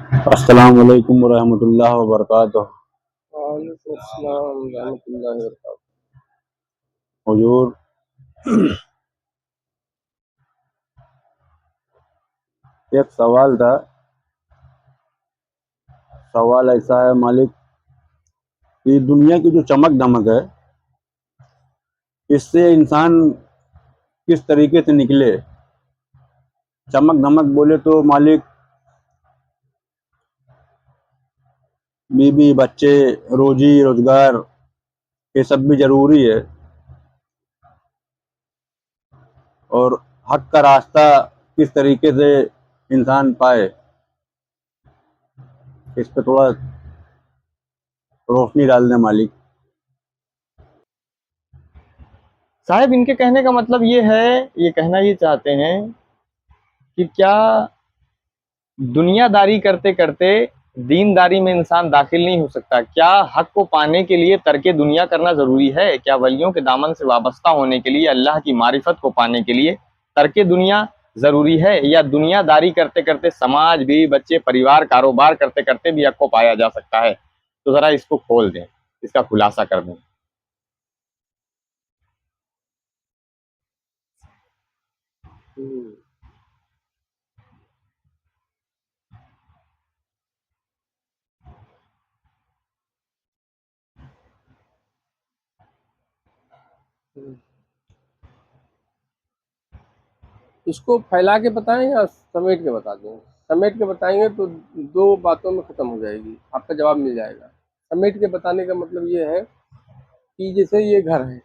अस्सलाम वालेकुम रहमतुल्लाहि व बरकातुहू। वालेकुम अस्सलाम रहमतुल्लाहि व बरकातहू। हुजूर, एक सवाल था। सवाल ऐसा है मालिक कि दुनिया की जो चमक दमक है, इससे इंसान किस तरीके से निकले। चमक धमक बोले तो मालिक, बीवी बच्चे, रोजी रोजगार, ये सब भी जरूरी है। और हक का रास्ता किस तरीके से इंसान पाए, इस पे थोड़ा रोशनी डाल दें मालिक। साहब, इनके कहने का मतलब ये है, ये कहना ये चाहते हैं कि क्या दुनियादारी करते करते दीनदारी में इंसान दाखिल नहीं हो सकता? क्या हक को पाने के लिए तर्क दुनिया करना जरूरी है? क्या वलियों के दामन से वाबस्ता होने के लिए, अल्लाह की मारिफत को पाने के लिए तर्क दुनिया जरूरी है? या दुनियादारी करते करते समाज, बीवी बच्चे, परिवार, कारोबार करते करते भी हक को पाया जा सकता है? तो जरा इसको खोल दें, इसका खुलासा कर दें। इसको फैला के बताएं या समेट के बता दें? समेट के बताएंगे तो दो बातों में ख़त्म हो जाएगी, आपका जवाब मिल जाएगा। समेट के बताने का मतलब ये है कि जैसे ये घर है,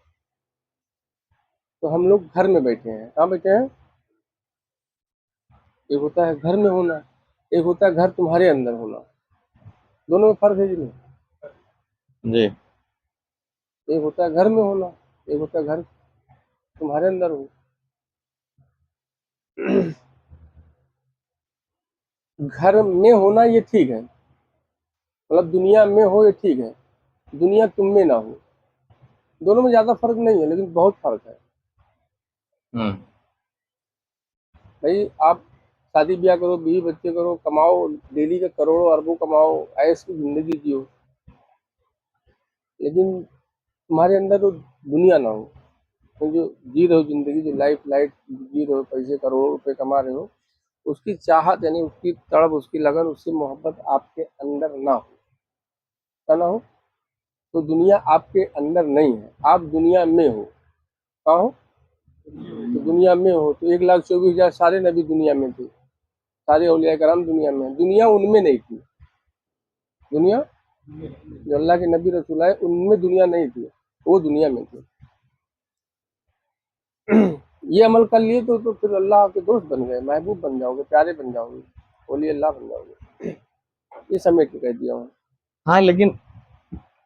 तो हम लोग घर में बैठे हैं। कहाँ बैठे हैं? एक होता है घर में होना, एक होता है घर तुम्हारे अंदर होना। दोनों में फ़र्क है कि नहीं? जी। एक होता है घर में होना, एक होता है घर तुम्हारे अंदर हो। घर में होना ये ठीक है, मतलब दुनिया में हो ये ठीक है, दुनिया तुम में ना हो। दोनों में ज़्यादा फर्क नहीं है, लेकिन बहुत फर्क है। हम्म। भाई, आप शादी ब्याह करो, बीवी बच्चे करो, कमाओ, डेली का करोड़ों अरबों कमाओ, ऐश की जिंदगी जियो, लेकिन तुम्हारे अंदर तो दुनिया ना हो। तो जो जी रहे हो जिंदगी, जो लाइफ लाइट जी रहे हो, पैसे करोड़ों रुपए कमा रहे हो, उसकी चाहत यानी उसकी तड़प, उसकी लगन, उससे मोहब्बत आपके अंदर ना हो। क्या ना हो? तो दुनिया आपके अंदर नहीं है, आप दुनिया में हो। कहाँ हो? तो दुनिया में हो तो 1,24,000 सारे नबी दुनिया में थे, सारे औलिया कराम दुनिया में हैं। दुनिया उनमें नहीं थी। दुनिया जो अल्लाह के नबी रसूल आए उनमें दुनिया नहीं थी, वो दुनिया में थे। ये अमल कर लिए तो फिर अल्लाह के दोस्त बन गए, महबूब बन जाओगे, प्यारे बन जाओगे, वली अल्लाह बन जाओगे। ये समेट के कह दिया हूँ। हाँ, लेकिन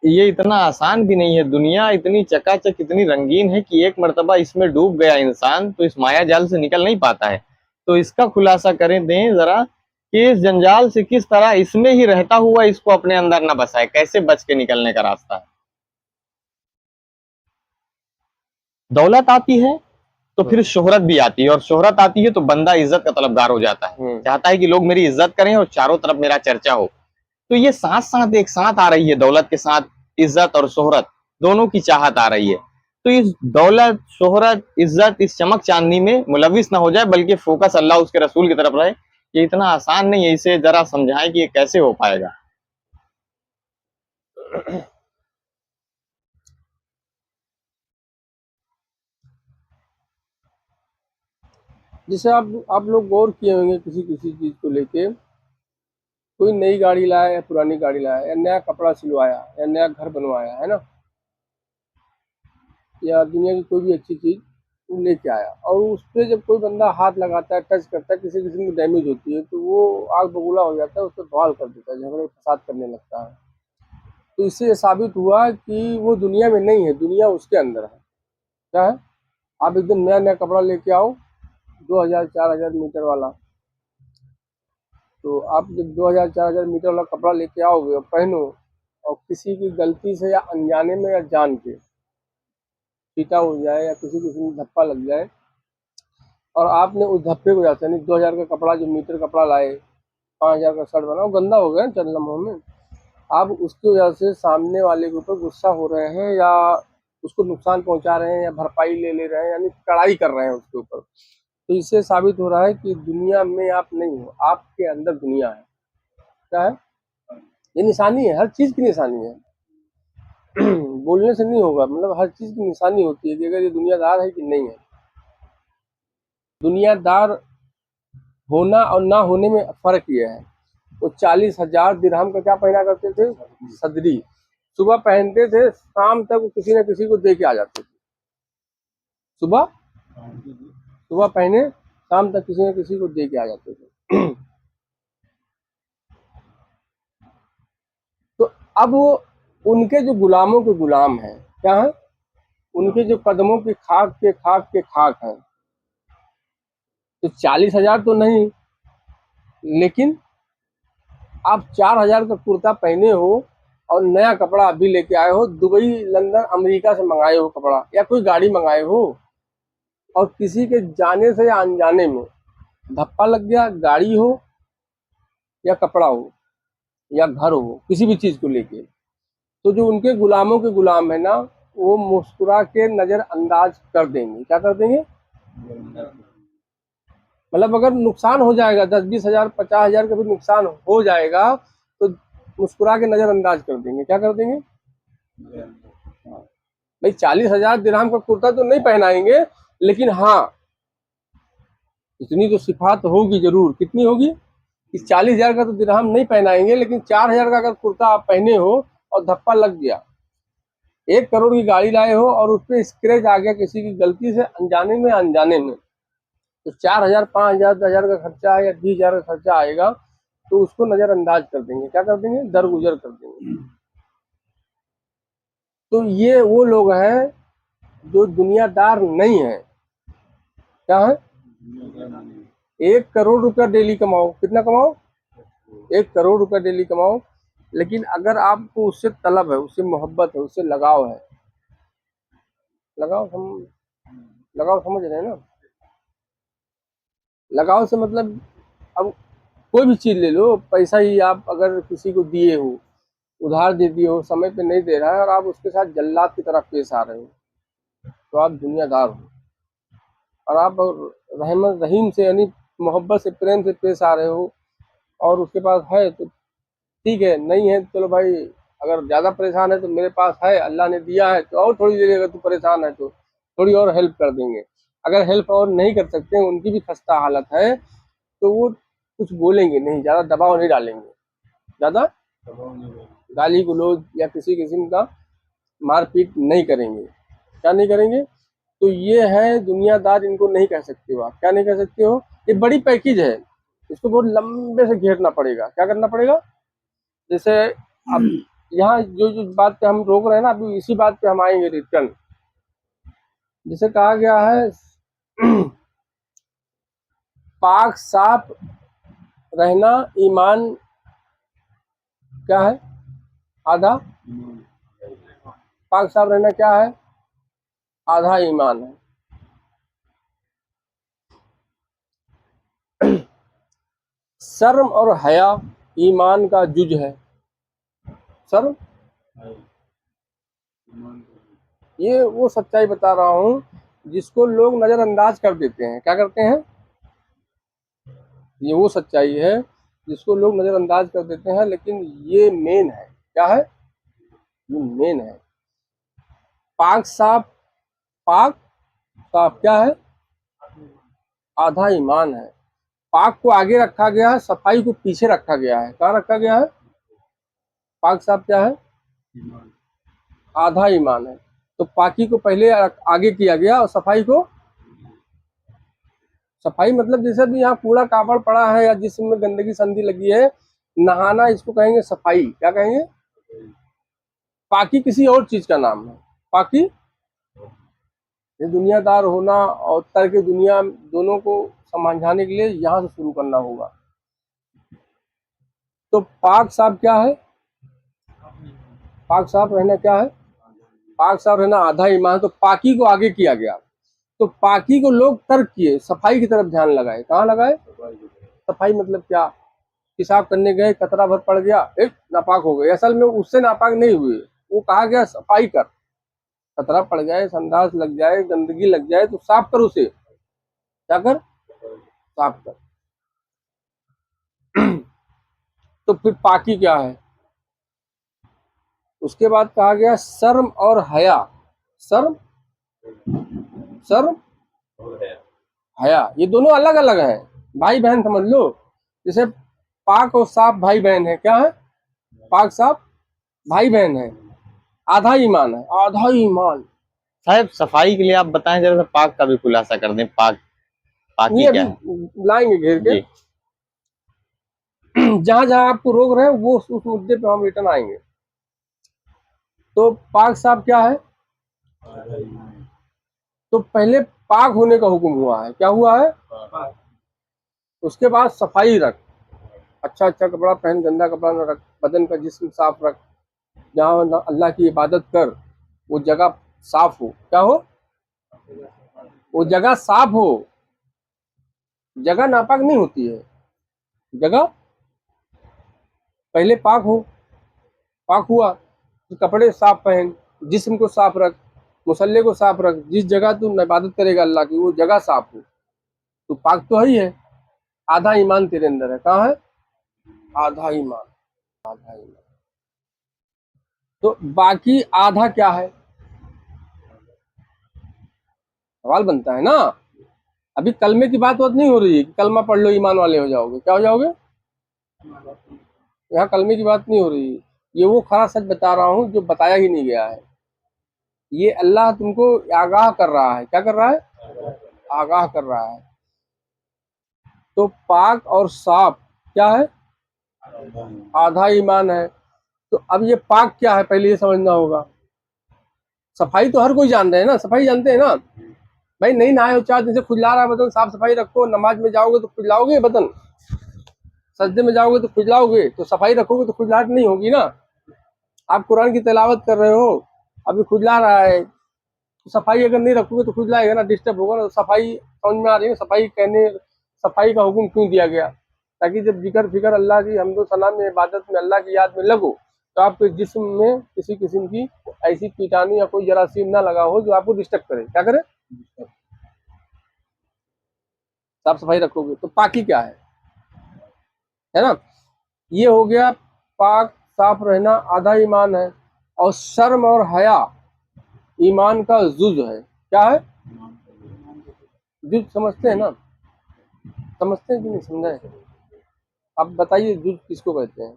ये इतना आसान भी नहीं है। दुनिया इतनी चकाचक, इतनी रंगीन है कि एक मर्तबा इसमें डूब गया इंसान तो इस माया जाल से निकल नहीं पाता है। तो इसका खुलासा करें दें जरा कि इस जंजाल से किस तरह इसमें ही रहता हुआ इसको अपने अंदर न बसाए, कैसे बच के निकलने का रास्ता है। दौलत आती है तो फिर शोहरत भी आती है, और शोहरत आती है तो बंदा इज्जत का तलबगार हो जाता है, चाहता है कि लोग मेरी इज्जत करें और चारों तरफ मेरा चर्चा हो। तो ये साथ साथ एक साथ आ रही है, दौलत के साथ इज्जत और शोहरत दोनों की चाहत आ रही है। तो इस दौलत, शोहरत, इज्जत, इस चमक चांदनी में मुलविस ना हो जाए, बल्कि फोकस अल्लाह उसके रसूल की तरफ रहे। ये इतना आसान नहीं है, इसे जरा समझाएं कि ये कैसे हो पाएगा। जैसे आप लोग गौर किए होंगे किसी किसी चीज़ को लेके, कोई नई गाड़ी लाया या पुरानी गाड़ी लाया या नया कपड़ा सिलवाया या नया घर बनवाया, है ना, या दुनिया की कोई भी अच्छी चीज़ वो लेके आया, और उस पर जब कोई बंदा हाथ लगाता है, टच करता है, किसी किसी में डैमेज होती है, तो वो आग बबूला हो जाता है, उस पर बवाल कर देता है, झगड़े फसाद करने लगता है। तो इससे ये साबित हुआ कि वो दुनिया में नहीं है, दुनिया उसके अंदर है। क्या है? आप एकदम नया नया कपड़ा लेके आओ, 2,000 4,000 मीटर वाला, तो आप जब 2,000 4,000 मीटर वाला कपड़ा लेके आओगे और पहनो, और किसी की गलती से या अनजाने में या जान के छीटा हो जाए या किसी किसी में धप्पा लग जाए, और आपने उस धप्पे को, जाते यानी 2,000 का कपड़ा, जो मीटर कपड़ा लाए, 5,000 का शर्ट बनाओ, गंदा हो गया चंद लम्हों में। आप उसकी वजह से सामने वाले के ऊपर गुस्सा हो रहे हैं या उसको नुकसान पहुंचा रहे हैं या भरपाई ले रहे हैं, यानी कड़ाई कर रहे हैं उसके ऊपर। तो इससे साबित हो रहा है कि दुनिया में आप नहीं हो, आपके अंदर दुनिया है। क्या है? ये निशानी है, हर चीज की निशानी है। बोलने से नहीं होगा, मतलब हर चीज की निशानी होती है कि अगर ये दुनियादार है कि नहीं है। दुनियादार होना और ना होने में फर्क ये है। वो 40,000 दिरहम का क्या पहना करते थे? सदरी। सुबह पहनते थे, शाम तक वो किसी न किसी को दे के आ जाते थे। सुबह सुबह पहने, शाम तक किसी न किसी को दे के आ जाते थे। तो अब वो उनके जो गुलामों के गुलाम हैं, क्या है? उनके जो कदमों की खाक के खाक हैं। तो 40,000 तो नहीं, लेकिन आप 4,000 का कुर्ता पहने हो और नया कपड़ा अभी लेके आए हो, दुबई, लंदन, अमेरिका से मंगाए हो कपड़ा, या कोई गाड़ी मंगाए हो, और किसी के जाने से या अनजाने में धप्पा लग गया, गाड़ी हो या कपड़ा हो या घर हो, किसी भी चीज को लेके, तो जो उनके गुलामों के गुलाम है ना, वो मुस्कुरा के नजरअंदाज कर देंगे। क्या कर देंगे? मतलब अगर नुकसान हो जाएगा, 10-20,000, 50,000 का भी नुकसान हो जाएगा, तो मुस्कुरा के नजरअंदाज कर देंगे। क्या कर देंगे? भाई 40,000 दिरहम का कुर्ता तो नहीं पहनाएंगे, लेकिन हाँ इतनी तो सिफात होगी जरूर। कितनी होगी? कि 40,000 का तो दिरहम नहीं पहनाएंगे, लेकिन 4,000 का अगर कुर्ता आप पहने हो और धप्पा लग गया, 1 करोड़ की गाड़ी लाए हो और उस पर स्क्रैच आ गया किसी की गलती से, अनजाने में, तो 4,000, 5,000, 10,000 का खर्चा है या 20,000 का खर्चा आएगा, तो उसको नजरअंदाज कर देंगे। क्या कर देंगे? दरगुजर कर देंगे। तो ये वो लोग हैं जो दुनियादार नहीं है। क्या है? 1 करोड़ रुपया डेली कमाओ। कितना कमाओ? 1 करोड़ रुपया डेली कमाओ, लेकिन अगर आपको उससे तलब है, उससे मोहब्बत है, उससे लगाव है, लगाव समझ रहे हैं ना? लगाव से मतलब, अब कोई भी चीज ले लो, पैसा ही आप अगर किसी को दिए हो, उधार दे दिए हो, समय पे नहीं दे रहा है और आप उसके साथ जल्लाद की तरह पेश आ रहे हो, तो आप दुनियादार हो। और आप रहमत रहीम से, यानी मोहब्बत से, प्रेम से पेश आ रहे हो, और उसके पास है तो ठीक है, नहीं है चलो भाई, अगर ज्यादा परेशान है तो मेरे पास है, अल्लाह ने दिया है, तो और थोड़ी देर, अगर तू परेशान है तो थोड़ी और हेल्प कर देंगे। अगर हेल्प और नहीं कर सकते, उनकी भी खस्ता हालत है, तो वो कुछ बोलेंगे नहीं, ज्यादा दबाव नहीं डालेंगे, ज्यादा गाली गलौज या किसी किस्म का मारपीट नहीं करेंगे। क्या नहीं करेंगे? तो ये है दुनियादार, इनको नहीं कह सकते हो आप। क्या नहीं कह सकते हो? ये बड़ी पैकेज है, इसको बहुत लंबे से घेरना पड़ेगा। क्या करना पड़ेगा? जैसे अब यहाँ जो जो बात पे हम रोक रहे हैं ना, अभी इसी बात पे हम आएंगे रिटर्न। जैसे कहा गया है पाक साफ रहना ईमान, क्या है? आधा। पाक साफ रहना क्या है? आधा ईमान है। शर्म और हया ईमान का जुज है। शर्म, ये वो सच्चाई बता रहा हूँ जिसको लोग नजरअंदाज कर देते हैं। क्या करते हैं? ये वो सच्चाई है जिसको लोग नजरअंदाज कर देते हैं, लेकिन ये मेन है। क्या है? ये मेन है। पाक साफ, पाक साफ क्या है? आधा ईमान है। पाक को आगे रखा गया है, सफाई को पीछे रखा गया है। कहाँ रखा गया है? पाक साफ क्या है? आधा ईमान है। तो पाकी को पहले आगे किया गया और सफाई को, सफाई मतलब जैसे भी यहाँ कूड़ा कापड़ पड़ा है या जिसमें गंदगी संधि लगी है, नहाना, इसको कहेंगे सफाई। क्या कहेंगे? पाकी किसी और चीज का नाम है। पाकी ये दुनियादार होना और तर्क दुनिया, दोनों को समझाने के लिए यहाँ से शुरू करना होगा। तो पाक साफ क्या है? पाक साफ रहना क्या है? पाक साफ रहना आधा ईमान। तो पाकी को आगे किया गया, तो पाकी को लोग तर्क किए, सफाई की तरफ ध्यान लगाए। कहाँ लगाए? सफाई मतलब क्या? पेशाब करने गए, कतरा भर पड़ गया, एक नापाक हो गए। असल में उससे नापाक नहीं हुए, वो कहा गया सफाई कर। कतरा पड़ जाए, संडास लग जाए, गंदगी लग जाए तो साफ कर उसे। क्या कर? साफ कर। तो फिर पाकी क्या है? उसके बाद कहा गया शर्म और हया। शर्म, शर्म, हया, ये दोनों अलग अलग है, भाई बहन समझ लो। जैसे पाक और साफ भाई बहन है। क्या है? पाक साफ भाई बहन है। आधा ईमान है, आधा ईमान। साहब सफाई के लिए आप बताएं जरा सा, पाक का भी खुलासा कर दें। पाक, ये पाकी अभी क्या है? लाएंगे घेर के। जी। जहां जहां आपको रोक रहे हैं वो उस मुद्दे पे हम रिटर्न आएंगे। तो पाक साफ क्या है? तो पहले पाक होने का हुक्म हुआ है। क्या हुआ है? उसके बाद सफाई रख, अच्छा अच्छा कपड़ा पहन, गंदा कपड़ा न रख, बदन का जिस्म साफ रख, जहाँ अल्लाह की इबादत कर वो जगह साफ हो। क्या हो? वो जगह साफ हो। जगह नापाक नहीं होती है, जगह पहले पाक हो। पाक हुआ तो कपड़े साफ पहन, जिस्म को साफ रख, मुसल्ले को साफ रख, जिस जगह तू इबादत करेगा अल्लाह की वो जगह साफ हो। तो पाक तो है ही है। आधा ईमान तेरे अंदर है। कहाँ है? आधा ईमान, आधा ईमान। तो बाकी आधा क्या है? सवाल बनता है ना। अभी कलमे की बात नहीं हो रही है कि कलमा पढ़ लो ईमान वाले हो जाओगे। क्या हो जाओगे? यहाँ कलमे की बात नहीं हो रही है। ये वो खरा सच बता रहा हूँ जो बताया ही नहीं गया है। ये अल्लाह तुमको आगाह कर रहा है। क्या कर रहा है? आगाह कर रहा है। तो पाक और साफ क्या है? आधा ईमान है। तो अब ये पाक क्या है पहले ये समझना होगा। सफाई तो हर कोई जान रहे हैं ना, सफाई जानते हैं ना भाई। नहीं नहाए हो 4 दिन से, खुजला रहा है बदन, साफ सफाई रखो। नमाज में जाओगे तो खुजलाओगे बदन, सजदे में जाओगे तो खुजलाओगे, तो सफाई रखोगे तो खुजलाहट नहीं होगी ना। आप कुरान की तिलावत कर रहे हो, अभी खुजला रहा है, तो सफाई अगर नहीं रखोगे तो खुजलाएगा ना, डिस्टर्ब होगा ना। तो सफाई समझ में आ रही है? सफाई कहने, सफाई का हुक्म क्यों दिया गया? ताकि जब जिक्र फिक्र अल्लाह की हम्दो सना में, इबादत में, अल्लाह की याद में लगो तो आपके जिस्म में किसी किस्म की ऐसी कीटाणु या कोई जरासीम ना लगा हो जो आपको डिस्टर्ब करे। क्या करे? साफ सफाई रखोगे तो पाकी क्या है ना। ये हो गया पाक साफ रहना, आधा ईमान है। और शर्म और हया ईमान का जुज है। क्या है? जुज समझते हैं ना? समझते हैं कि नहीं समझे? आप बताइए जुज किसको कहते हैं?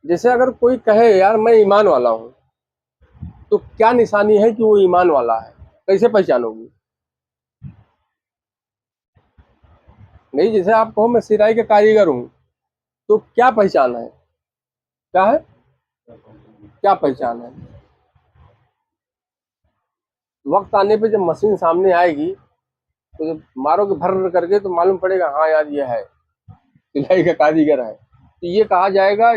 जैसे अगर कोई कहे यार मैं ईमान वाला हूँ, तो क्या निशानी है कि वो ईमान वाला है? कैसे पहचानोगी? नहीं, जैसे आप कहो मैं सिराई का कारीगर हूँ, तो क्या पहचान है? क्या है? क्या पहचान है? वक्त आने पे जब मशीन सामने आएगी तो जब मारोगे भर करके तो मालूम पड़ेगा हाँ यार ये है, सिलाई का कारीगर है। तो ये कहा जाएगा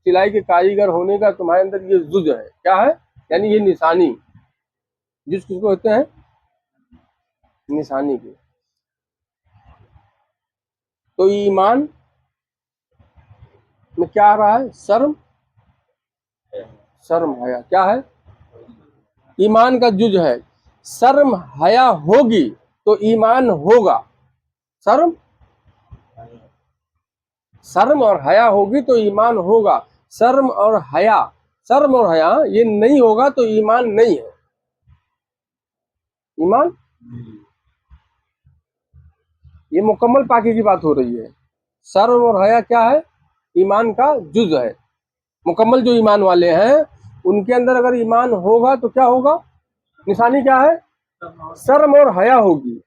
सिलाई के कारीगर होने का तुम्हारे अंदर ये जुज है। क्या है? यानी ये निशानी। जुज किसको कहते हैं? निशानी की। तो ईमान में क्या आ रहा है? शर्म, शर्म हया। क्या है? ईमान का जुज है। शर्म हया होगी तो ईमान होगा। शर्म, शर्म और हया होगी तो ईमान होगा। शर्म और हया, शर्म और हया ये नहीं होगा तो ईमान नहीं है। ईमान, ये मुकम्मल पाकी की बात हो रही है। शर्म और हया क्या है? ईमान का जुज है। मुकम्मल जो ईमान वाले हैं उनके अंदर अगर ईमान होगा तो क्या होगा? निशानी क्या है? शर्म और हया होगी।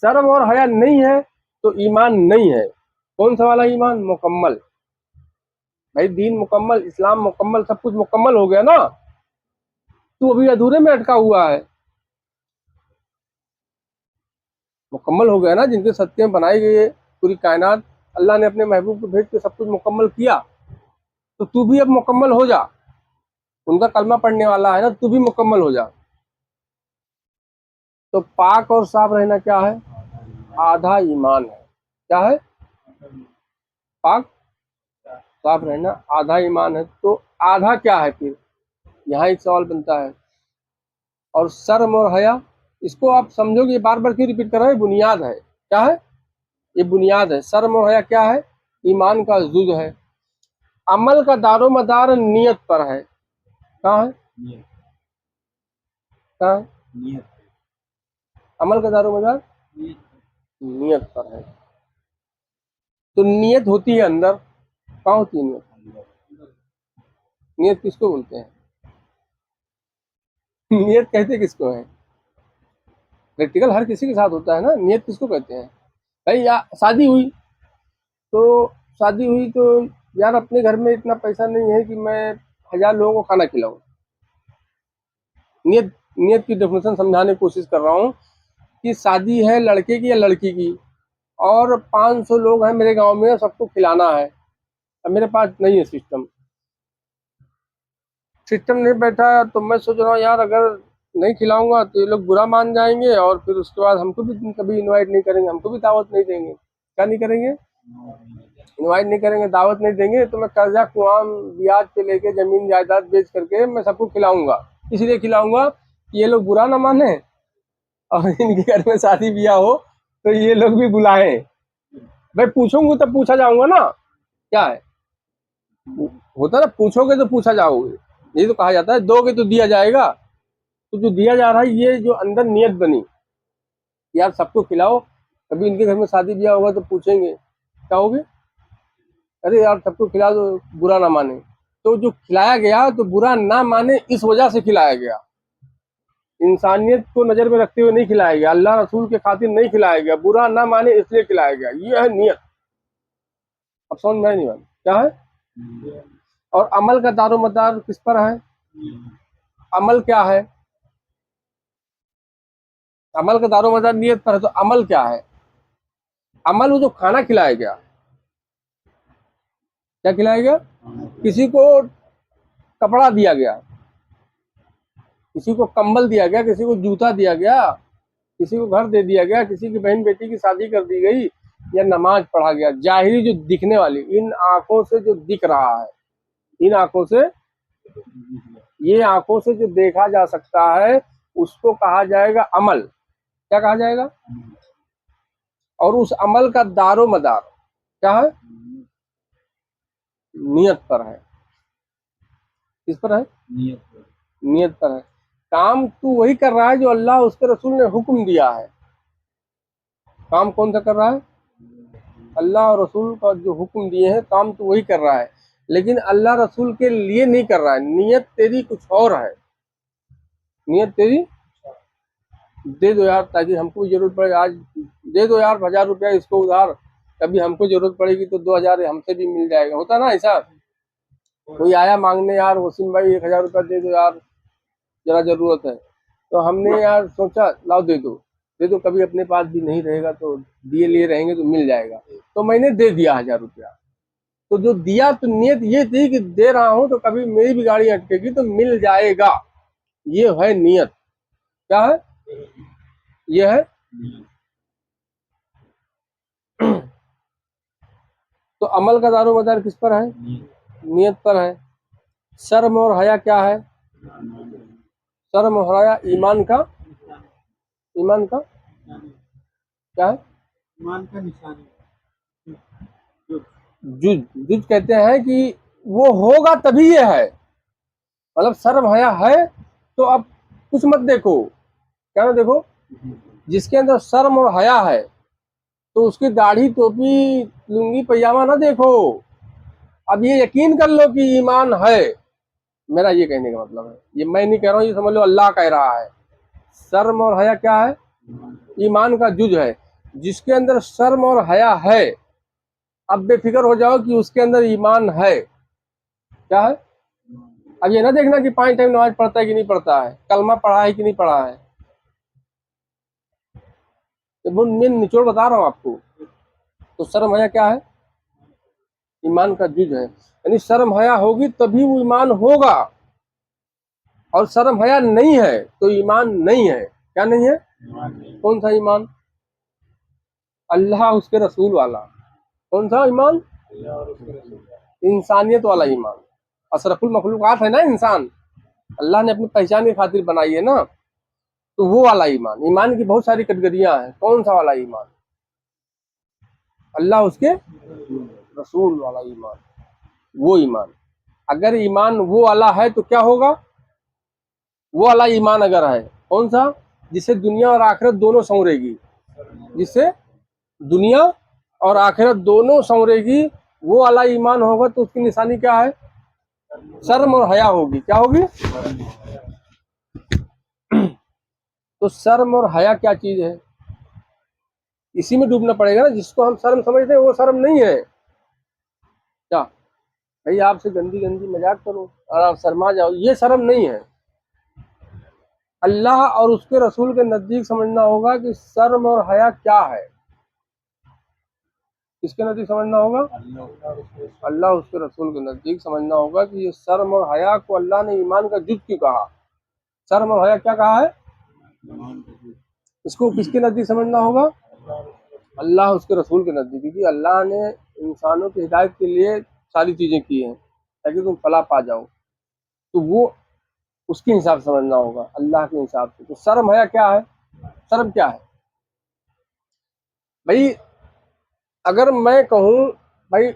शर्म और हया नहीं है तो ईमान नहीं है। कौन सा वाला ईमान? मुकम्मल। भाई दीन मुकम्मल, इस्लाम मुकम्मल, सब कुछ मुकम्मल हो गया ना, तू अभी अधूरे में अटका हुआ है। मुकम्मल हो गया ना, जिनके सत्य में बनाई गई है पूरी कायनात, अल्लाह ने अपने महबूब को भेज के सब कुछ मुकम्मल किया, तो तू भी अब मुकम्मल हो जा। उनका कलमा पढ़ने वाला है ना, तू भी मुकम्मल हो जा। तो पाक और साफ रहना क्या है? आधा ईमान है। क्या है? पाक साफ रहना आधा ईमान है। तो आधा क्या है फिर, यहाँ एक सवाल बनता है। और शर्म और हया, इसको आप समझोगे, बार बार क्यों रिपीट कर रहे हैं, बुनियाद है। क्या है ये, बुनियाद है। शर्म और हया क्या है, ईमान का जुज है। अमल का दारोमदार नियत पर है। कहाँ है, कहाँ है, अमल का दारोमदार नियत पर है। तो नियत होती है अंदर, कहाँ होती है नियत, नियत किसको बोलते हैं, नियत कहते किसको है, प्रैक्टिकल हर किसी के साथ होता है ना, नियत किसको कहते हैं भाई। शादी हुई तो यार अपने घर में इतना पैसा नहीं है कि मैं 1000 लोगों को खाना खिलाऊं। नियत, नियत की डेफिनेशन समझाने की कोशिश कर रहा हूँ कि शादी है लड़के की या लड़की की, और 500 लोग हैं मेरे गांव में, सबको खिलाना है। अब मेरे पास नहीं है सिस्टम नहीं बैठा, तो मैं सोच रहा हूँ यार अगर नहीं खिलाऊंगा तो ये लोग बुरा मान जाएंगे, और फिर उसके बाद हमको भी कभी इनवाइट नहीं करेंगे, हमको भी दावत नहीं देंगे। क्या नहीं करेंगे, इनवाइट नहीं करेंगे, दावत नहीं देंगे। तो मैं कर्जा कुआम ब्याज पे लेके जमीन जायदाद बेच करके मैं सबको खिलाऊंगा। इसलिए खिलाऊंगा कि ये लोग बुरा ना माने, और इनके घर में शादी ब्याह हो तो ये लोग भी बुलाएं। भाई पूछूंगा तब पूछा जाऊंगा ना, क्या है, होता ना, पूछोगे तो पूछा जाओगे। ये तो कहा जाता है दोगे तो दिया जाएगा। तो जो दिया जा रहा है, ये जो अंदर नियत बनी, यार सबको खिलाओ, कभी इनके घर में शादी ब्याह होगा तो पूछेंगे क्या होगे, अरे यार सबको खिला दो, बुरा ना माने। तो जो खिलाया गया तो बुरा ना माने इस वजह से खिलाया गया, इंसानियत को नजर में रखते हुए नहीं खिलाया गया, अल्लाह रसूल के खातिर नहीं खिलाया गया, बुरा ना माने इसलिए खिलाया गया। ये है नियत। अब समझ में नहीं मानी क्या है। और अमल का दारोमदार किस पर है, अमल क्या है, अमल का दारोमदार नियत पर है। तो अमल क्या है, अमल वो जो खाना खिलाया गया, क्या खिलाया गया, किसी को कपड़ा दिया गया, किसी को कंबल दिया गया, किसी को जूता दिया गया, किसी को घर दे दिया गया, किसी की बहन बेटी की शादी कर दी गई, या नमाज पढ़ा गया। जाहिरी जो दिखने वाली, इन आंखों से जो दिख रहा है, इन आंखों से, ये आंखों से जो देखा जा सकता है उसको कहा जाएगा अमल। क्या कहा जाएगा, और उस अमल का दारोमदार क्या है, नियत पर है। किस पर है, नियत पर है। काम तू वही कर रहा है जो अल्लाह उसके रसूल ने हुक्म दिया है। काम कौन सा कर रहा है, अल्लाह और रसूल का जो हुक्म दिए हैं, काम तू वही कर रहा है, लेकिन अल्लाह रसूल के लिए नहीं कर रहा है। नियत तेरी कुछ और है, नियत तेरी, दे दो यार ताकि हमको जरूरत पड़े, आज दे दो यार 1000 रुपया इसको उधार, कभी हमको जरूरत पड़ेगी तो 2000 हमसे भी मिल जाएगा। होता ना ऐसा, कोई आया मांगने, यार वसीम भाई 1000 रुपया दे दो यार, जरा जरूरत है। तो हमने यार सोचा लाओ दे दो, कभी अपने पास भी नहीं रहेगा तो दिए लिए रहेंगे तो मिल जाएगा। तो मैंने दे दिया 1000 रुपया। तो जो दिया तो नियत ये थी कि दे रहा हूं तो कभी मेरी भी गाड़ी अटकेगी तो मिल जाएगा। ये है नियत। क्या है, ये है। तो अमल का दारोमदार किस पर है, नियत पर है। शर्म और हया क्या है, शर्म और हया ईमान का, ईमान का क्या है, ईमान का निशान है। जुज, जुज कहते हैं कि वो होगा तभी ये है। मतलब शर्म हया है तो अब कुछ मत देखो, क्या ना देखो, जिसके अंदर शर्म और हया है तो उसकी दाढ़ी टोपी लुंगी पैजामा ना देखो, अब ये यकीन कर लो कि ईमान है। मेरा ये कहने का मतलब है, ये मैं नहीं कह रहा हूँ, ये समझ लो अल्लाह कह रहा है। शर्म और हया क्या है, ईमान का जुज है। जिसके अंदर शर्म और हया है, अब बेफिक्र हो जाओ कि उसके अंदर ईमान है। क्या है, अब ये ना देखना कि 5 टाइम नमाज पढ़ता है कि नहीं पढ़ता है, कलमा पढ़ा है कि नहीं पढ़ा है, वो मैं निचोड़ बता रहा हूँ आपको। तो शर्म हया क्या है, ईमान का जुज है। यानी शर्म हया होगी तभी वो ईमान होगा, और शर्म हया नहीं है तो ईमान नहीं है। क्या नहीं है, कौन सा ईमान, अल्लाह उसके रसूल वाला। कौन सा ईमान, इंसानियत वाला ईमान। अशरफुल मखलूकात है ना इंसान, अल्लाह ने अपनी पहचान की खातिर बनाई है ना, तो वो वाला ईमान। ईमान की बहुत सारी कैटेगरियां हैं, कौन सा वाला ईमान? अल्लाह उसके रसूल वाला ईमान, वो ईमान। अगर ईमान वो वाला है तो क्या होगा? वो वाला ईमान अगर है, कौन सा? जिससे दुनिया और आखिरत दोनों संवरेगी, जिससे दुनिया और आखिरत दोनों संवरेगी, वो वाला ईमान होगा। तो उसकी निशानी क्या है? शर्म और हया होगी। क्या होगी? तो शर्म और हया क्या चीज है? इसी में डूबना पड़ेगा ना। जिसको हम शर्म समझते हैं वो शर्म नहीं है। क्या भाई, आपसे गंदी गंदी मजाक करो और आप शर्मा जाओ, ये शर्म नहीं है। अल्लाह और उसके रसूल के नजदीक समझना होगा कि शर्म और हया क्या है। किसके नजदीक समझना होगा? अल्लाह उसके रसूल के नजदीक समझना होगा कि ये शर्म और हया को अल्लाह ने ईमान का जुज क्यों कहा। शर्म और हया क्या कहा है? इसको किसके नजदीक समझना होगा? अल्लाह उसके रसूल के नजदीक। क्योंकि अल्लाह ने इंसानों की हिदायत के लिए सारी चीजें की हैं ताकि तुम फलाह पा जाओ, तो वो उसके हिसाब से समझना होगा, अल्लाह के हिसाब से। तो शर्म हया क्या है? शर्म क्या है भाई? अगर मैं कहूँ भाई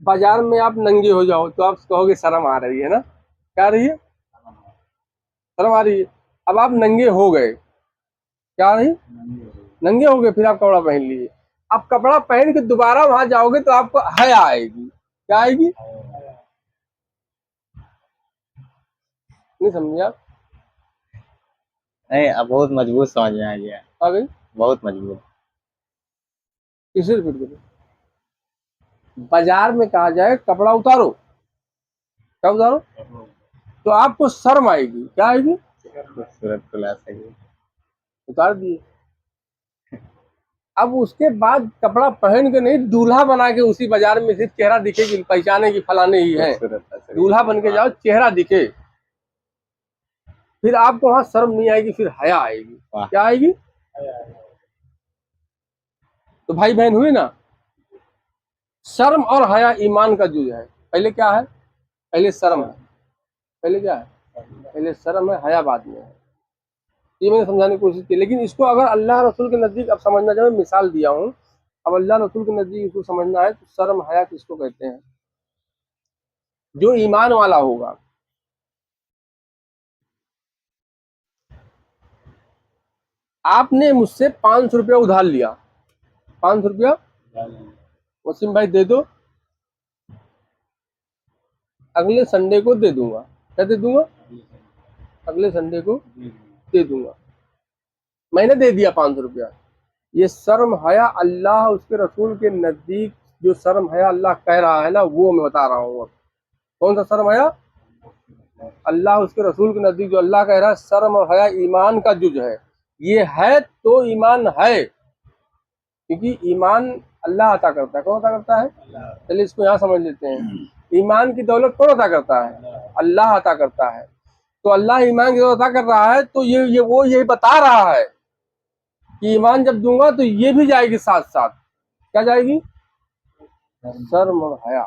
बाजार में आप नंगे हो जाओ तो आप कहोगे शर्म आ रही है ना? क्या आ रही है? शर्म आ रही है। अब आप नंगे हो गए, क्या आ रही? नंगे हो गए, फिर आप कपड़ा पहन लिए। आप कपड़ा पहन के दोबारा वहां जाओगे तो आपको हया आएगी। क्या आएगी? नहीं समझे आप? नहीं, अब बहुत मजबूत समझ में आ गया। आ गई? बहुत मजबूत। किसे रिपीट करो? बाजार में कहा जाए कपड़ा उतारो, क्या उतारो? तो आपको शर्म आएगी। क्या आएगी? खूबसूरत खुलासा है। उतार दिए। अब उसके बाद कपड़ा पहन के नहीं, दूल्हा बना के उसी बाजार में से चेहरा दिखे कि पहचाने की फलाने ही है, दूल्हा बन के जाओ, चेहरा दिखे, फिर आपको वहां शर्म नहीं आएगी, फिर हया आएगी। वाह। क्या आएगी? तो भाई बहन हुई ना, शर्म और हया ईमान का जुज है। पहले क्या है? पहले शर्म है। पहले क्या है? पहले शर्म है, हया बाद में है। ये मैंने समझाने की कोशिश की, लेकिन इसको अगर अल्लाह रसूल के नजदीक अब समझना चाहिए। मिसाल दिया हूँ, अब अल्लाह रसूल के नजदीक इसको समझना है तो शर्म हया किसको कहते हैं? जो ईमान वाला होगा। आपने मुझसे 500 रुपया उधार लिया, 500 रुपया वसीम भाई दे दो, अगले संडे को दे दूंगा। क्या दे दूंगा? अगले संडे को दे दूंगा। मैंने दे दिया 500 रुपया। ये शर्म हया अल्लाह उसके रसूल के नजदीक जो शर्म हया अल्लाह कह रहा है ना, वो मैं बता रहा हूँ। अब कौन सा शर्म हया? अल्लाह उसके रसूल के नजदीक जो अल्लाह कह रहा है शर्म और हया ईमान का जुज है। ये है तो ईमान है, क्योंकि ईमान अल्लाह अता करता है। कौन अता करता है? चलिए इसको यहाँ समझ लेते हैं। ईमान की दौलत कौन अता करता है? अल्लाह अता करता है। तो अल्लाह ईमान की दौलत अता कर रहा है, तो ये वो यही बता रहा है कि ईमान जब दूंगा तो ये भी जाएगी साथ साथ। क्या जाएगी? शर्म और हया।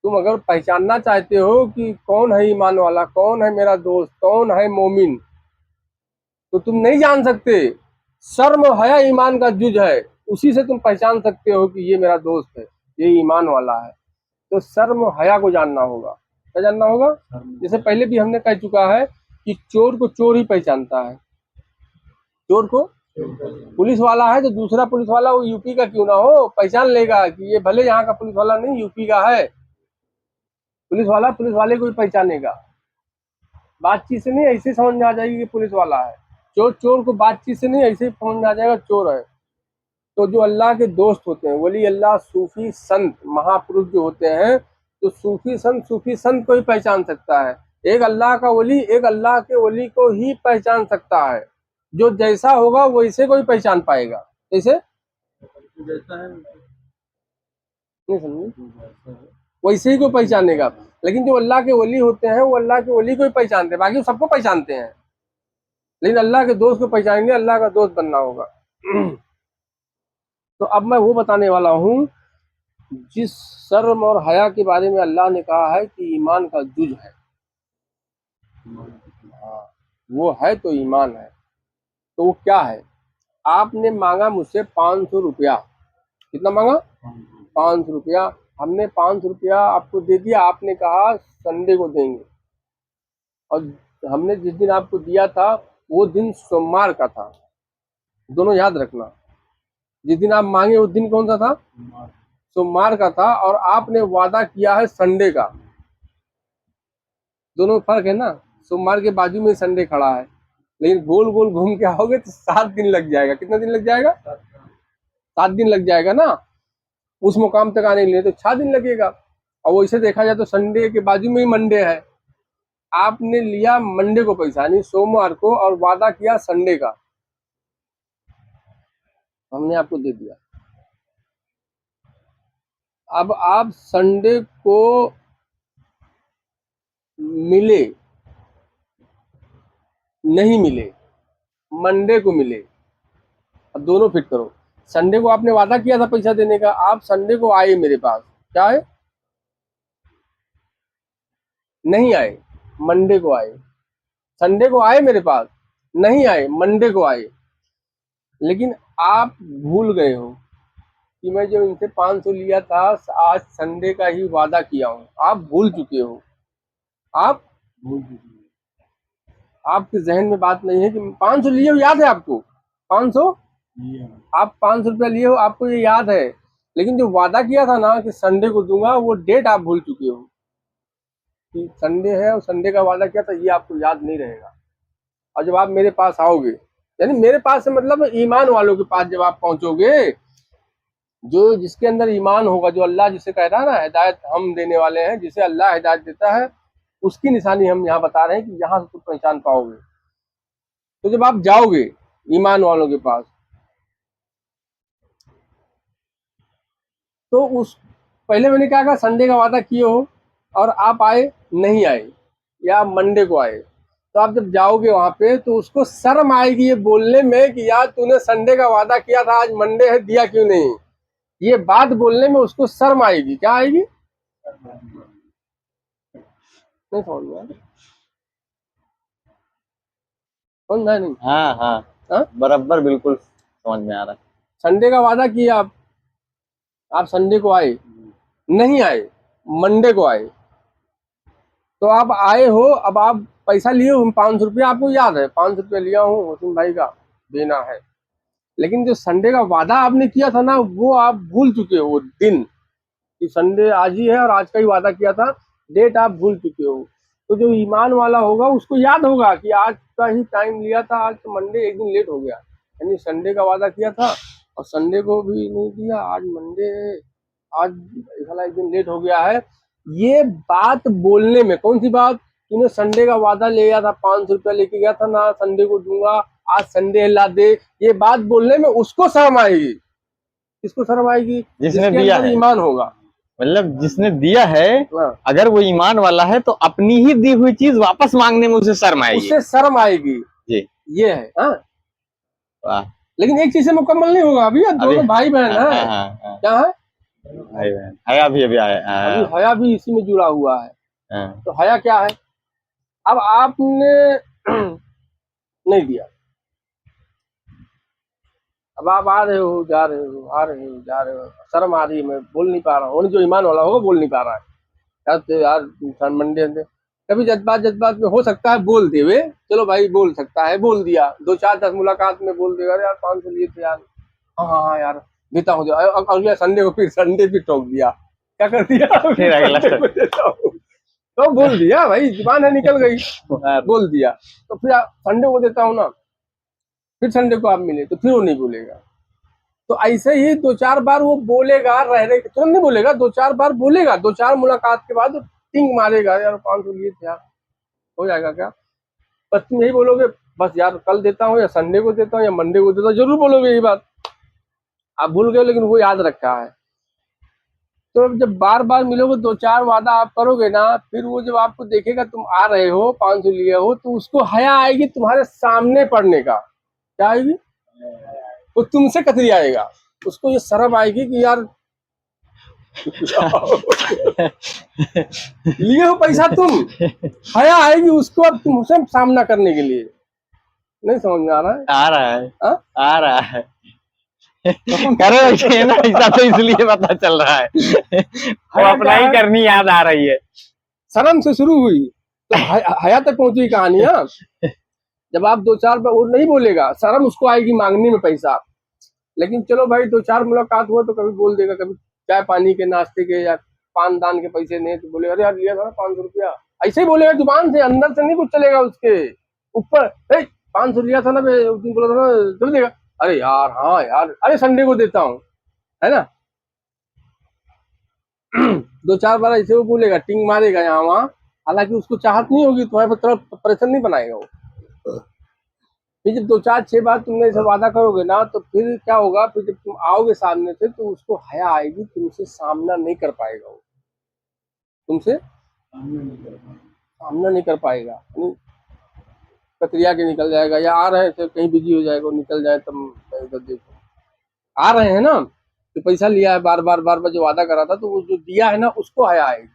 तुम अगर पहचानना चाहते हो कि कौन है ईमान वाला, कौन है मेरा दोस्त, कौन है मोमिन, तो तुम नहीं जान सकते। शर्म और हया ईमान का जुज है, उसी से तुम पहचान सकते हो कि ये मेरा दोस्त है, ये ईमान वाला है। तो शर्म और हया को जानना होगा। क्या जानना होगा? जैसे पहले भी हमने कह चुका है कि चोर को चोर ही पहचानता है। चोर को पुलिस वाला है तो दूसरा पुलिस वाला वो यूपी का क्यों ना हो, पहचान लेगा कि ये भले यहाँ का पुलिस वाला नहीं, यूपी का है। पुलिस वाला पुलिस वाले को ही पहचानेगा, बातचीत से नहीं, ऐसे समझ में आ जाएगी कि पुलिस वाला है। चोर चोर को बातचीत से नहीं, ऐसे ही समझ में आ जाएगा चोर है। तो जो अल्लाह के दोस्त होते हैं, वली अल्लाह, सूफी संत, महापुरुष जो होते हैं, तो सूफी संत को ही पहचान सकता है। एक अल्लाह का वली एक अल्लाह के वली को ही पहचान सकता है। जो जैसा होगा वैसे को ही पहचान पाएगा। कैसे? नहीं समझे? वैसे ही को पहचानेगा। लेकिन जो अल्लाह के वली होते हैं वो अल्लाह के वली को ही पहचानते हैं, बाकी सबको पहचानते हैं। लेकिन अल्लाह के दोस्त को पहचानेंगे, अल्लाह का दोस्त बनना होगा। तो अब मैं वो बताने वाला हूँ, जिस शर्म और हया के बारे में अल्लाह ने कहा है कि ईमान का जुज है। हाँ, वो है तो ईमान है। तो वो क्या है? आपने मांगा मुझसे 500 रुपया। कितना मांगा? 500 रुपया। हमने 500 रुपया आपको दे दिया। आपने कहा संडे को देंगे, और हमने जिस दिन आपको दिया था वो दिन सोमवार का था। दोनों याद रखना, जिस दिन आप मांगे उस दिन कौन सा था? सोमवार का था, और आपने वादा किया है संडे का। दोनों फर्क है ना। सोमवार के बाजू में संडे खड़ा है, लेकिन गोल गोल घूम के आओगे तो 7 दिन लग जाएगा। कितना दिन लग जाएगा? 7 दिन लग जाएगा ना उस मुकाम तक आने के लिए, तो 6 दिन लगेगा। और वैसे देखा जाए तो संडे के बाजू में ही मंडे है। आपने लिया मंडे को पैसा, यानी सोमवार को, और वादा किया संडे का, हमने आपको दे दिया। अब आप संडे को मिले, नहीं मिले, मंडे को मिले, अब दोनों फिट करो। संडे को आपने वादा किया था पैसा देने का, आप संडे को आए मेरे पास, क्या है? नहीं आए, मंडे को आए। संडे को आए मेरे पास, नहीं आए, मंडे को आए। लेकिन आप भूल गए हो कि मैं जो इनसे 500 लिया था, आज संडे का ही वादा किया हूँ। आप भूल चुके हो, आप भूल चुके हो। आपके जहन में बात नहीं है कि 500 लिए हो, याद है आपको? 500, आप 500 रुपया लिए हो, आपको ये याद है। लेकिन जो वादा किया था ना कि संडे को दूंगा, वो डेट आप भूल चुके हो कि संडे है, और संडे का वादा किया था, ये आपको याद नहीं रहेगा। और जब आप मेरे पास आओगे, यानी मेरे पास से मतलब ईमान वालों के पास जब आप पहुंचोगे, जो जिसके अंदर ईमान होगा, जो अल्लाह जिसे कह रहा है ना, हिदायत हम देने वाले हैं, जिसे अल्लाह हिदायत देता है, उसकी निशानी हम यहाँ बता रहे हैं कि यहाँ से तुम पहचान पाओगे। तो जब आप जाओगे ईमान वालों के पास, तो उस पहले मैंने क्या कहा, संडे का वादा किए हो और आप आए, नहीं आए, या मंडे को आए, तो आप जब जाओगे वहां पे, तो उसको शर्म आएगी ये बोलने में कि यार तूने संडे का वादा किया था, आज मंडे है, दिया क्यों नहीं? ये बात बोलने में उसको शर्म आएगी। क्या आएगी? नहीं समझ में आया? समझ में आया नहीं? हाँ हाँ, हाँ? बराबर बिल्कुल समझ में आ रहा है। संडे का वादा किया आप संडे को आए, नहीं आए, मंडे को आए, तो आप आए हो। अब आप पैसा लिए हो 500 रुपया, आपको याद है 500 रुपया लिया हूँ हुसैन भाई का, देना है। लेकिन जो संडे का वादा आपने किया था ना, वो आप भूल चुके हो। वो दिन कि संडे आज ही है और आज का ही वादा किया था, डेट आप भूल चुके हो। तो जो ईमान वाला होगा उसको याद होगा कि आज का ही टाइम लिया था, आज तो मंडे एक दिन लेट हो गया, यानी संडे का वादा किया था और संडे को भी नहीं दिया, आज मंडे है, आज साला एक दिन लेट हो गया है। ये बात बोलने में, कौन सी बात? तूने संडे का वादा लिया था, 500 रुपया लेके गया था ना, संडे को दूंगा, आज संडे ला दे, ये बात बोलने में उसको शर्म आएगी। किसको शर्म आएगी? जिसने जिसके दिया अंदर है, ईमान होगा। मतलब जिसने दिया है, हाँ, अगर वो ईमान वाला है तो अपनी ही दी हुई चीज वापस मांगने में उसे शर्म आएगी। उससे शर्म आएगी। जी, ये है। हाँ, वाह। लेकिन एक चीज से मुकम्मल नहीं होगा अभी, दोनों भाई बहन हाँ है। हाँ हाँ, क्या है? भाई बहन हया भी अभी आया। अभी हया भी इसी में जुड़ा हुआ है। हाँ, तो हया क्या है? अब आपने नहीं दिया, अब आप आ रहे हो, जा रहे हो, आ रहे हो, जा रहे हो, शर्म आ रही है, मैं बोल नहीं पा रहा हूँ। जो ईमान वाला होगा बोल नहीं पा रहा है, यार तो यार इंसान मंडे से कभी जज्बात जज्बात में हो सकता है बोल दे वे, चलो भाई बोल सकता है, बोल दिया, 2 4 10 मुलाकात में बोल देगा, यार 500 लिए थे यार, हाँ हाँ हाँ यार देता हूँ। अगले संडे को फिर संडे भी टोक दिया, क्या कर दिया? फिर अगला संडे को देता हूँ। तो बोल दिया भाई, जुबान है निकल गई, बोल दिया। तो फिर संडे को देता हूँ ना, फिर संडे को आप मिले तो फिर वो नहीं बोलेगा। तो ऐसे ही 2 4 बार वो बोलेगा, रहने तुरंत नहीं बोलेगा, 2 4 बार बोलेगा, 2 4 मुलाकात के बाद टिंग मारेगा, यार 500 लिए थे यार, हो जाएगा क्या? बस तुम यही बोलोगे, बस यार कल देता हूँ, या संडे को देता हूँ, या मंडे को देता हूँ, जरूर बोलोगे यही बात। आप भूल गए लेकिन वो याद रखा है। तो जब बार बार मिलोगे, 2 4 वादा आप करोगे ना, फिर वो जब आपको देखेगा तुम आ रहे हो 500 लिए हो, तो उसको हया आएगी तुम्हारे सामने पढ़ने का। क्या आएगी? वो तुमसे कतरी आएगा। उसको ये शर्म आएगी कि यार लिए हो पैसा तुम, हया आएगी उसको अब तुमसे सामना करने के लिए। नहीं समझ में आ रहा है? आ रहा है, हाँ? आ रहा है। करो ये ना, ऐसा तो इसलिए पता चल रहा है वो हया अपना क्या ही है? करनी याद आ रही है। शर्म से शुरू हुई तो हया तक पहुंची कहानियां। जब आप दो चार वो नहीं बोलेगा, शर्म उसको आएगी मांगने में पैसा। लेकिन चलो भाई दो चार मुलाकात हुआ तो कभी बोल देगा, कभी चाय पानी के नाश्ते के या पान दान के पैसे नहीं तो बोले अरे यार लिया था ना 500 रुपया। ऐसे ही बोलेगा जुबान से, अंदर से नहीं कुछ चलेगा उसके ऊपर। 500 लिया था ना, मैं उस दिन बोला था ना, चल देगा। अरे यार हाँ यार, अरे संडे को देता हूँ, है ना। दो चार बार ऐसे वो बोलेगा, टिंग मारेगा यहाँ वहाँ, हालांकि उसको चाहत नहीं होगी, तुम्हारे तरफ परेशान नहीं बनाएगा वो। फिर जब दो चार छह बार तुमने ऐसा वादा करोगे ना, तो फिर क्या होगा, फिर जब तुम आओगे सामने से तो उसको हया आएगी, तुमसे सामना नहीं कर पाएगा वो, तुमसे सामना नहीं कर पाएगा। यानी कतरिया के निकल जाएगा, या आ रहे थे कहीं बिजी हो जाएगा, वो निकल जाए तब मैं इधर देखो। आ रहे हैं ना, तो पैसा लिया है बार बार बार बार जो वादा करा था, तो वो जो दिया है ना उसको हया आएगी।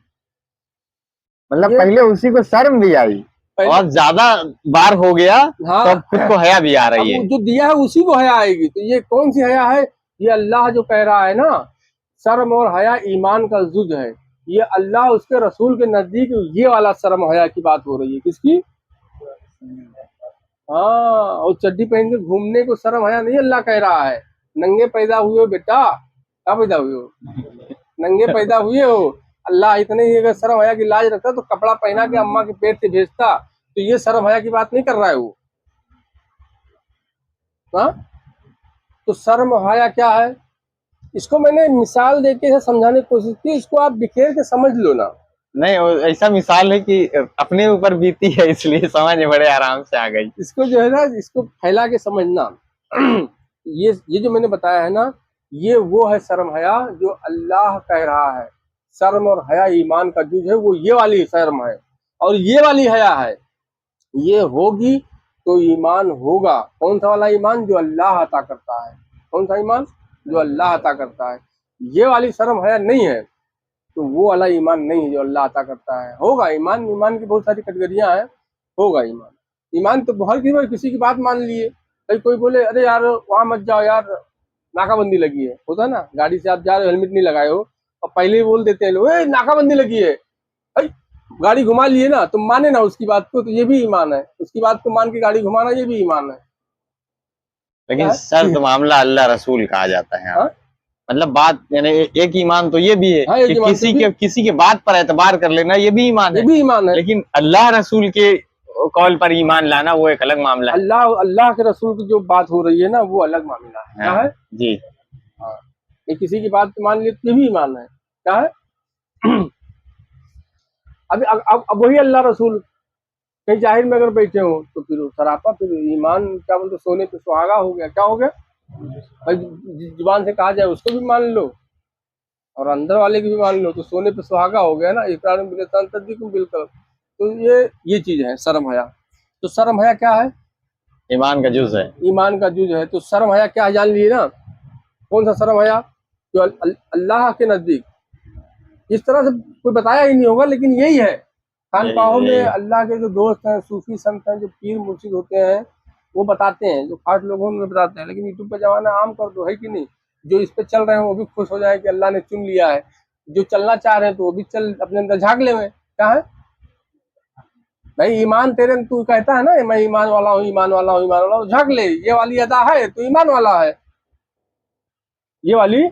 मतलब ये पहले उसी को शर्म भी आई पहले, और ज्यादा बार हो गया हाँ, तो अब खुद को हया भी आ अब रही वो है। जो दिया है उसी को हया आएगी। तो ये कौन सी हया है? ये अल्लाह जो कह रहा है ना, शर्म और हया ईमान का जुज है। ये अल्लाह उसके रसूल के नजदीक ये वाला शर्म हया की बात हो रही है। किसकी? हाँ, और चड्डी पहन के घूमने को शर्म हया नहीं अल्लाह कह रहा है। नंगे पैदा हुए हो बेटा, क्या पैदा हुए हो? नंगे पैदा हुए हो। अल्लाह इतने ही अगर शर्म हया की लाज रखता तो कपड़ा पहना के अम्मा के पेट से भेजता। तो ये शर्म हया की बात नहीं कर रहा है वो। हाँ, तो शर्म हया क्या है, इसको मैंने मिसाल देके समझाने की कोशिश की, इसको आप बिखेर के समझ लो ना। नहीं, ऐसा मिसाल है कि अपने ऊपर बीती है इसलिए समझ में बड़े आराम से आ गई। इसको जो है ना, इसको फैला के समझना। ये जो मैंने बताया है ना, ये वो है शर्म हया जो अल्लाह कह रहा है। शर्म और हया ईमान का जुज है, वो ये वाली शर्म है और ये वाली हया है। ये होगी तो ईमान होगा। कौन सा वाला ईमान? जो अल्लाह अता करता है। कौन सा ईमान? जो अल्लाह अता करता है। ये वाली शर्म हया नहीं है तो वो वाला ईमान नहीं है जो अल्लाह अता करता है। होगा ईमान, ईमान की बहुत सारी कैटेगरियां हैं। होगा ईमान। ईमान तो हर किसी की बात मान लिए। भाई कोई बोले अरे यार वहां मत जाओ यार, नाकाबंदी लगी है, होता है ना, गाड़ी से आप जा रहे हो हेलमेट नहीं लगाए हो और पहले ही बोल देते हैं लोग नाकाबंदी लगी है, भाई गाड़ी घुमा लिए ना, तुम माने ना उसकी बात को, तो ये भी ईमान है। उसकी बात को मान के गाड़ी घुमाना ये भी ईमान है। क्या लेकिन है? शर्त मामला अल्लाह रसूल कहा जाता है यहाँ। हाँ मतलब बात यानी एक ईमान तो ये भी है हाँ, एक कि ईमान तो भी, किसी के बात पर एतबार कर लेना ये भी ईमान ये है। भी ईमान है। लेकिन अल्लाह रसूल के कॉल पर ईमान लाना वो एक अलग मामला है। अल्लाह अल्लाह के रसूल की जो बात हो रही है ना, वो अलग मामला है। क्या हाँ है? जी। हाँ, ये किसी की बात मान लिए तो ये भी ईमान है। क्या है? अब वही अल्लाह रसूल कहीं जाहिर में अगर बैठे हो तो फिर सरापा, फिर ईमान क्या बोलते, सोने पे सुहागा हो गया। क्या हो गया भाई? जुबान से कहा जाए उसको भी मान लो और अंदर वाले की भी मान लो, तो सोने पे सुहागा हो गया ना। इकरार बिलिसान तस्दीकुम बिलकल्ब। तो ये चीज है शर्म हया। तो शर्म हया क्या है? ईमान का जुज है। ईमान का जुज है। तो शर्म हया क्या है जान लिए ना। कौन सा शर्म हया? जो अल्लाह के नजदीक इस तरह से कोई बताया ही नहीं होगा, लेकिन यही है। खानकाहों में अल्लाह के जो दोस्त हैं, सूफी संत हैं, जो पीर मुर्शिद होते हैं, वो बताते हैं। जो खास लोग हैं उन्हें बताते हैं, लेकिन यूट्यूब पे जमाना आम कर दो, है कि नहीं। जो इस पे चल रहे हैं वो भी खुश हो जाए कि अल्लाह ने चुन लिया है। जो चलना चाह रहे हैं तो वो भी चल अपने अंदर झांक ले। में क्या है भाई, ईमान तेरे तू कहता है ना मैं ईमान वाला हूँ, ईमान वाला हूँ, ईमान वाला हूँ, झांक ले, ये वाली अदा है तो ईमान वाला है। ये वाली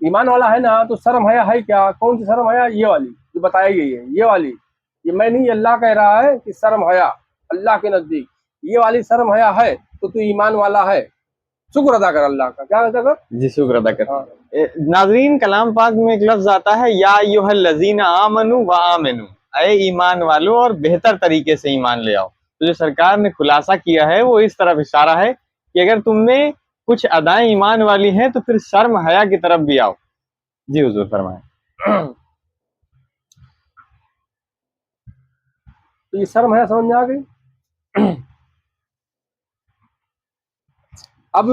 ईमान वाला है ना। तो शर्म हया है क्या? कौन सी शर्म हया? ये वाली जो बताई गई है, ये वाली। ये मैं नहीं, अल्लाह कह रहा है कि शर्म हया अल्लाह के नजदीक ये वाली शर्म हया है तो तू ईमान वाला है। शुक्र अदा कर अल्लाह का। क्या अदा कर? जी शुक्र अदा कर। हाँ, नाजरीन, कलाम पाक में एक लफ्ज आता है, या अय्युहल लजीना आमनु व आमिनु, अय ईमान वालों और बेहतर तरीके से ईमान ले आओ। तो जो सरकार ने खुलासा किया है वो इस तरफ इशारा है कि अगर तुमने कुछ अदाएं ईमान वाली हैं तो फिर शर्म हया की तरफ भी आओ। जी हुजूर फरमाएं। तो ये शर्म हया समझ में आ गई। अब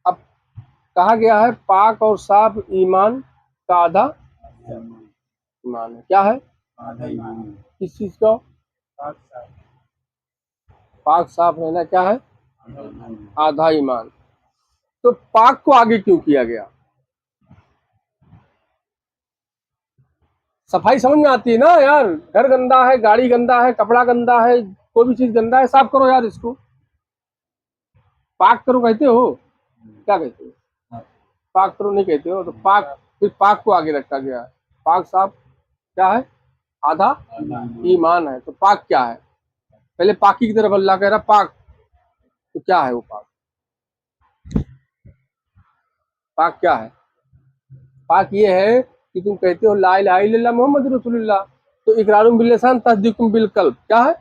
अब कहा गया है पाक और साफ ईमान का आधा ईमान है। क्या है? किस चीज का? पाक साफ रहना क्या है? आधा ईमान। तो पाक को आगे क्यों किया गया? सफाई समझ में आती है ना यार। घर गंदा है, गाड़ी गंदा है, कपड़ा गंदा है, कोई भी चीज गंदा है, साफ करो यार इसको। पाक करो कहते हो? क्या कहते हो? पाक करो नहीं कहते हो। तो पाक, फिर पाक को आगे रखा गया है। पाक साफ क्या है? आधा ईमान है। तो पाक क्या है? पहले पाकी की तरफ अल्लाह कह रहा पाक, तो क्या है वो पाक? पाक क्या है? पाक ये है कि तुम कहते हो ला इलाहा इल्लल्लाह मोहम्मद रसूलुल्लाह, तो इकरारुम बिल लिसान तस्दीकुम बिल कल्ब क्या है?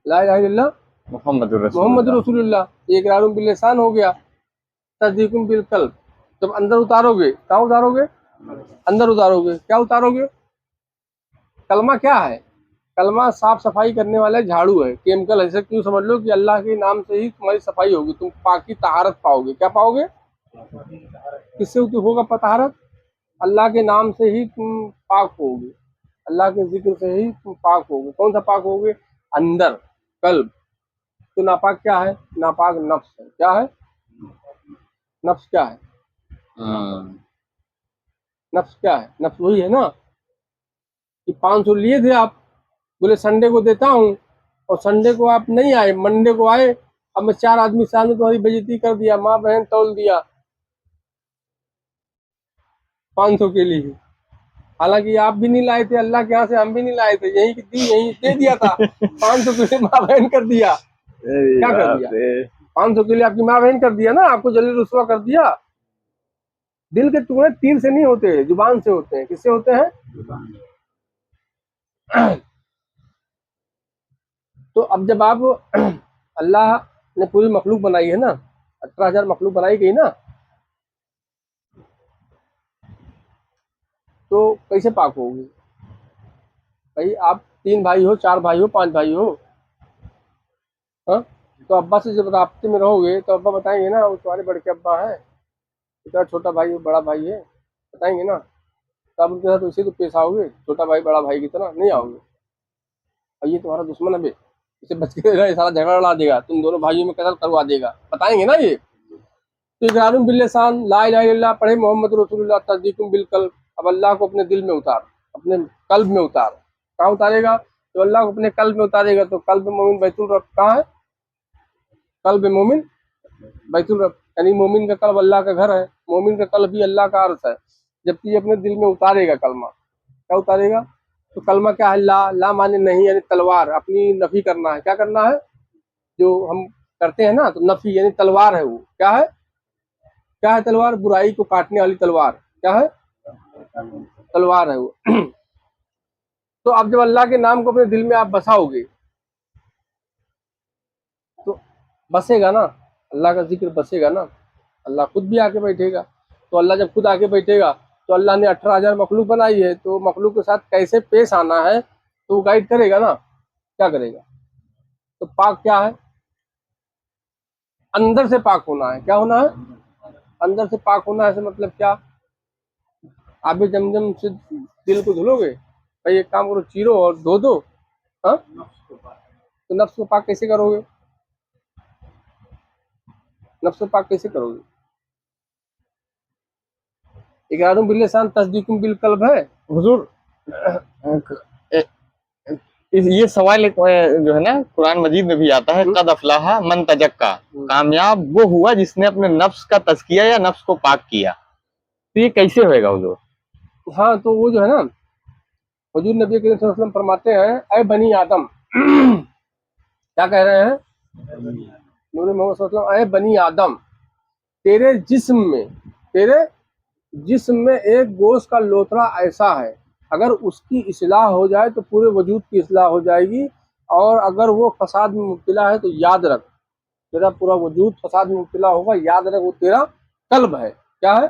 ला इलाहा इल्लल्लाह मोहम्मद मोहम्मद रसूलुल्लाह। रसूलुल्लाह, ये इकरारुम बिल लिसान हो गया, तस्दीकुम बिल कल्ब। जब अंदर उतारोगे, कहाँ उतारोगे? अंदर उतारोगे। क्या उतारोगे? कलमा क्या है? कलमा साफ सफाई करने वाला झाड़ू है, केमिकल है। ऐसे क्यों समझ लो कि अल्लाह के नाम से ही तुम्हारी सफाई होगी, तुम पाकी तहारत पाओगे। क्या पाओगे? किससे होगा तहारत? अल्लाह के नाम से ही तुम पाक होगे, अल्लाह के जिक्र से ही तुम पाक होगे। कौन सा पाक होगे? अंदर, कल्ब। तो नापाक क्या है? नापाक नफ्स है। क्या है? नफ्स क्या है? नफ्स क्या है? नफ्स वही है ना कि 500 लिए थे आप, बोले संडे को देता हूँ, और संडे को आप नहीं आए, मंडे को आए। अब मैं 4 आदमी सामने तुम्हारी बेइज्जती कर दिया, माँ बहन तौल दिया 500 के लिए। हालांकि आप भी नहीं लाए थे अल्लाह के यहाँ से, हम भी नहीं लाए थे, यही दी, यही दे दिया था। 500 के लिए माँ बहन कर दिया। क्या कर दिया? 500 के लिए आपकी माँ बहन कर दिया ना, आपको जलील रुसवा कर दिया। दिल के टुकड़े तीर से नहीं होते, जुबान से होते हैं। किससे होते हैं? तो अब जब आप अल्लाह ने पूरी मखलूक बनाई है ना, 18,000 मखलूक बनाई गई ना, तो कैसे पाक होगी? भाई आप 3 भाई हो, 4 भाई हो, 5 भाई हो, हाँ? तो अब्बा से जब राब्ते में रहोगे तो अब्बा बताएंगे ना वो तुम्हारे बड़े अब्बा है, इतना छोटा भाई हो, बड़ा भाई है, बताएंगे ना। तो आप उनके साथ वैसे तो पेश आओगे, छोटा भाई बड़ा भाई की तरह नहीं आओगे। और ये तुम्हारा दुश्मन है बे, इसे बच के रहेगा, ये सारा झगड़ा लड़ा देगा, तुम दोनों भाइयों में कत्ल करवा देगा, बताएंगे ना ये। तो इकरारुम बिल लिसान, ला इलाहा इल्लल्लाह पढ़े, मोहम्मद रसूलुल्लाह, तस्दीकुम बिल कल्ब। अब अल्लाह को अपने दिल में उतार, अपने कल्ब में उतार। कहाँ उतारेगा? तो अल्लाह को अपने कल्ब में उतारेगा। तो कल्ब मोमिन बैतुल रब कहाँ है? कल्ब मोमिन बैतुल रब, यानी मोमिन का कल्ब अल्लाह का घर है, मोमिन का कल्ब भी अल्लाह का अर्श है। जबकि ये अपने दिल में उतारेगा कलमा। क्या उतारेगा? तो कलमा क्या है? ला, ला माने नहीं, यानी तलवार, अपनी नफी करना है। क्या करना है? जो हम करते हैं ना, तो नफी यानी तलवार है वो। क्या है? क्या है तलवार? बुराई को काटने वाली तलवार। क्या है? तलवार है वो। तो अब जब अल्लाह के नाम को अपने दिल में आप बसाओगे तो बसेगा ना, अल्लाह का जिक्र बसेगा ना, अल्लाह खुद भी आके बैठेगा। तो अल्लाह जब खुद आके बैठेगा, तो अल्लाह ने 18,000 मखलूक बनाई है, तो मखलूक के साथ कैसे पेश आना है तो वो गाइड करेगा ना। क्या करेगा? तो पाक क्या है? अंदर से पाक होना है। क्या होना है? अंदर से पाक होना है। से मतलब क्या? आप भी जमजम से दिल को धुलोगे? भाई एक काम करो, चीरो और धो दो। हाँ, तो नफ्स को पाक कैसे करोगे? नफ्स को पाक कैसे करोगे? इकरारुम बिल लिसान तस्दीकुम बिल कल्ब है। हुजूर, ये सवाल एक जो है ना कुरान मजीद में भी आता है, कद अफलाहा मन तजक्का, कामयाब वो हुआ जिसने अपने नफ्स का तज़किया या नफ्स को पाक किया। तो ये कैसे होएगा हुजूर? हाँ, तो वो जो है ना, हुजूर नबी करीम सल्लल्लाहु अलैहि वसल्लम फरमाते हैं, अय बनी आदम। क्या कह रहे हैं? नूर मोहम्मद सल्लल्लाहु अलैहि वसल्लम, अय बनी आदम, तेरे जिस्म में एक गोश्त का लोथड़ा ऐसा है, अगर उसकी इस्लाह हो जाए तो पूरे वजूद की इस्लाह हो जाएगी। और अगर वो फसाद में मुब्तला है तो याद रख, तेरा पूरा वजूद फसाद में मुब्तला होगा। याद रख, वो तेरा कल्ब है। क्या है?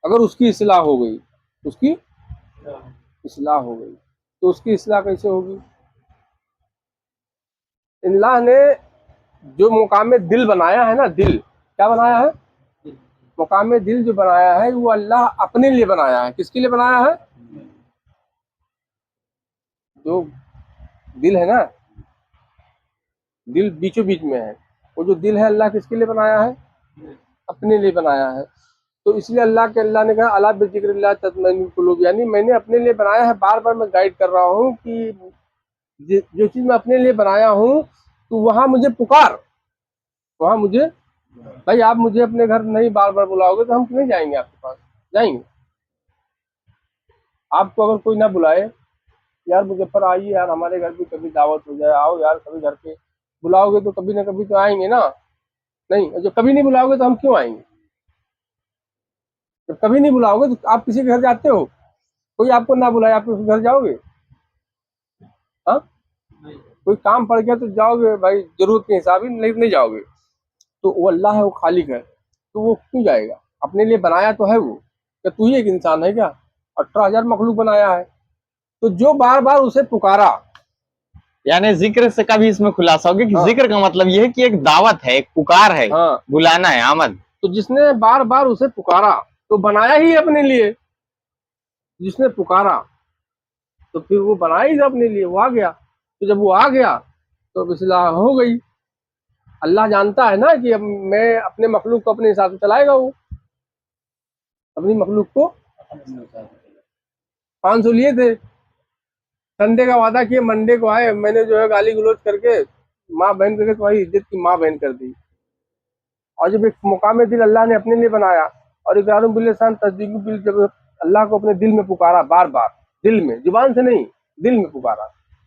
अगर उसकी इस्लाह हो गई, उसकी इस्लाह हो गई, तो उसकी इस्लाह कैसे होगी? अल्लाह ने जो मुकाम दिल बनाया है ना, दिल क्या बनाया है, मुकाम दिल जो बनाया है वो अल्लाह अपने लिए बनाया है। किसके लिए बनाया है? जो दिल है ना, दिल बीचों बीच में है, वो जो दिल है अल्लाह किसके लिए बनाया है? अपने लिए बनाया है। तो इसलिए अल्लाह ने कहा अला बिज़िक्रिल्लाह तत्मइन्नुल कुलूब, यानी मैंने अपने लिए बनाया है। बार बार मैं गाइड कर रहा हूँ कि जो चीज मैं अपने लिए बनाया हूँ तो वहां मुझे पुकार, वहां मुझे, भाई आप मुझे अपने घर नहीं बार बार बुलाओगे तो हम क्यों जाएंगे आपके पास? जाएंगे? आपको अगर कोई ना बुलाए, यार मुजफ्फर आइए यार हमारे घर भी कभी दावत हो जाए, आओ यार कभी घर पे, बुलाओगे तो कभी ना कभी तो आएंगे ना। नहीं, और जब कभी नहीं बुलाओगे तो हम क्यों आएंगे? जब कभी नहीं बुलाओगे तो आप किसी के घर जाते हो? कोई आपको ना बुलाए आप उसके घर जाओगे? हाँ, कोई काम पड़ गया तो जाओगे भाई, जरूरत के हिसाब ही, नहीं जाओगे। तो वो अल्लाह है, वो खालिक है, तो वो क्यों जाएगा? अपने लिए बनाया तो है वो। क्या तू ही एक इंसान है क्या? 18,000 मखलूक बनाया है। तो जो बार बार उसे पुकारा, यानी जिक्र से का भी इसमें खुलासा हो गया कि हाँ, जिक्र का मतलब यह है कि एक दावत है, एक पुकार है, हाँ, बुलाना है, आमद। तो जिसने बार बार उसे पुकारा तो बनाया ही अपने लिए। जिसने पुकारा तो फिर वो बनाया ही अपने लिए, वो आ गया। तो जब वो आ गया तो अब इस्लाह हो गई। अल्लाह जानता है ना कि अब मैं अपने मखलूक को अपने हिसाब से चलाएगा, वो अपनी मखलूक को 500 लिए थे, संडे का वादा किए, मंडे को आए, मैंने जो है गाली गलौज करके, माँ बहन करके तुम्हारी इज्जत की माँ बहन कर दी। और जब एक मुकाम दिल अल्लाह ने अपने लिए बनाया और इकरार बिल लिसान तस्दीक बिल, जब अल्लाह को अपने दिल में पुकारा, बार बार दिल में, जुबान से नहीं, दिल में पुकारा,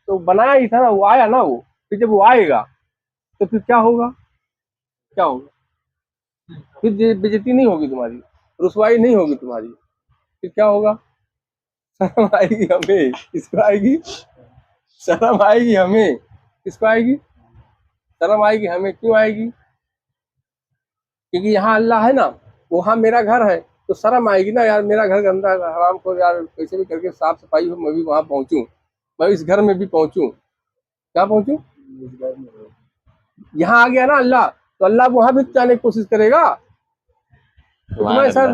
तो बनाया ही था ना, वो आया ना वो। फिर जब वो आएगा तो फिर क्या होगा? क्या होगा? फिर बेइज्जती नहीं होगी तुम्हारी, रुसवाई नहीं होगी तुम्हारी, फिर क्या होगा? शर्म आएगी हमें, किसको आएगी? शर्म आएगी हमें, किसको आएगी? शर्म आएगी हमें। क्यों आएगी? क्योंकि यहाँ अल्लाह है ना, वहाँ मेरा घर है, तो शर्म आएगी ना यार, मेरा घर गंदा है, हराम को यार, कैसे भी करके साफ सफाई हो, मैं भी वहाँ पहुंचूं, मैं इस घर में भी पहुंचूं। क्या पहुंचूं? यहाँ आ गया ना अल्लाह, तो अल्लाह वहां भी जाने की कोशिश करेगा। तो तुम्हें ऐसा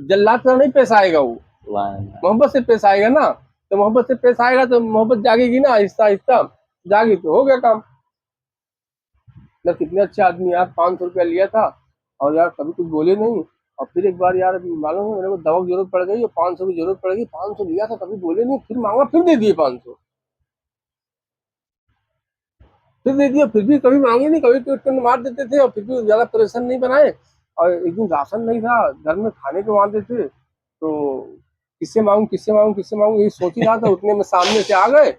जल्लाद तरह नहीं पेश आएगा, वो मोहब्बत से पेश आएगा ना। तो मोहब्बत से पेश आएगा तो मोहब्बत जागेगी ना, आहिस्ता आहिस्ता जागी तो हो गया काम। ना कितने अच्छे आदमी यार, 500 रुपया लिया था और यार कभी कुछ बोले नहीं, और फिर एक बार यार मालूम है मेरे को दवा की जरूरत पड़ गई और 500 की जरूरत पड़ गई, 500 लिया था कभी बोले नहीं, फिर मांगा फिर दे दिए 500, फिर दे दिया, फिर भी कभी मांगे नहीं, कभी पेट मार देते थे और फिर भी ज्यादा परेशान नहीं बनाए। और एक दिन राशन नहीं था घर में, खाने को मांगते थे, तो किससे मांगू किससे मांगू किससे मांगू, यही सोच ही रहा था, उतने में सामने से आ गए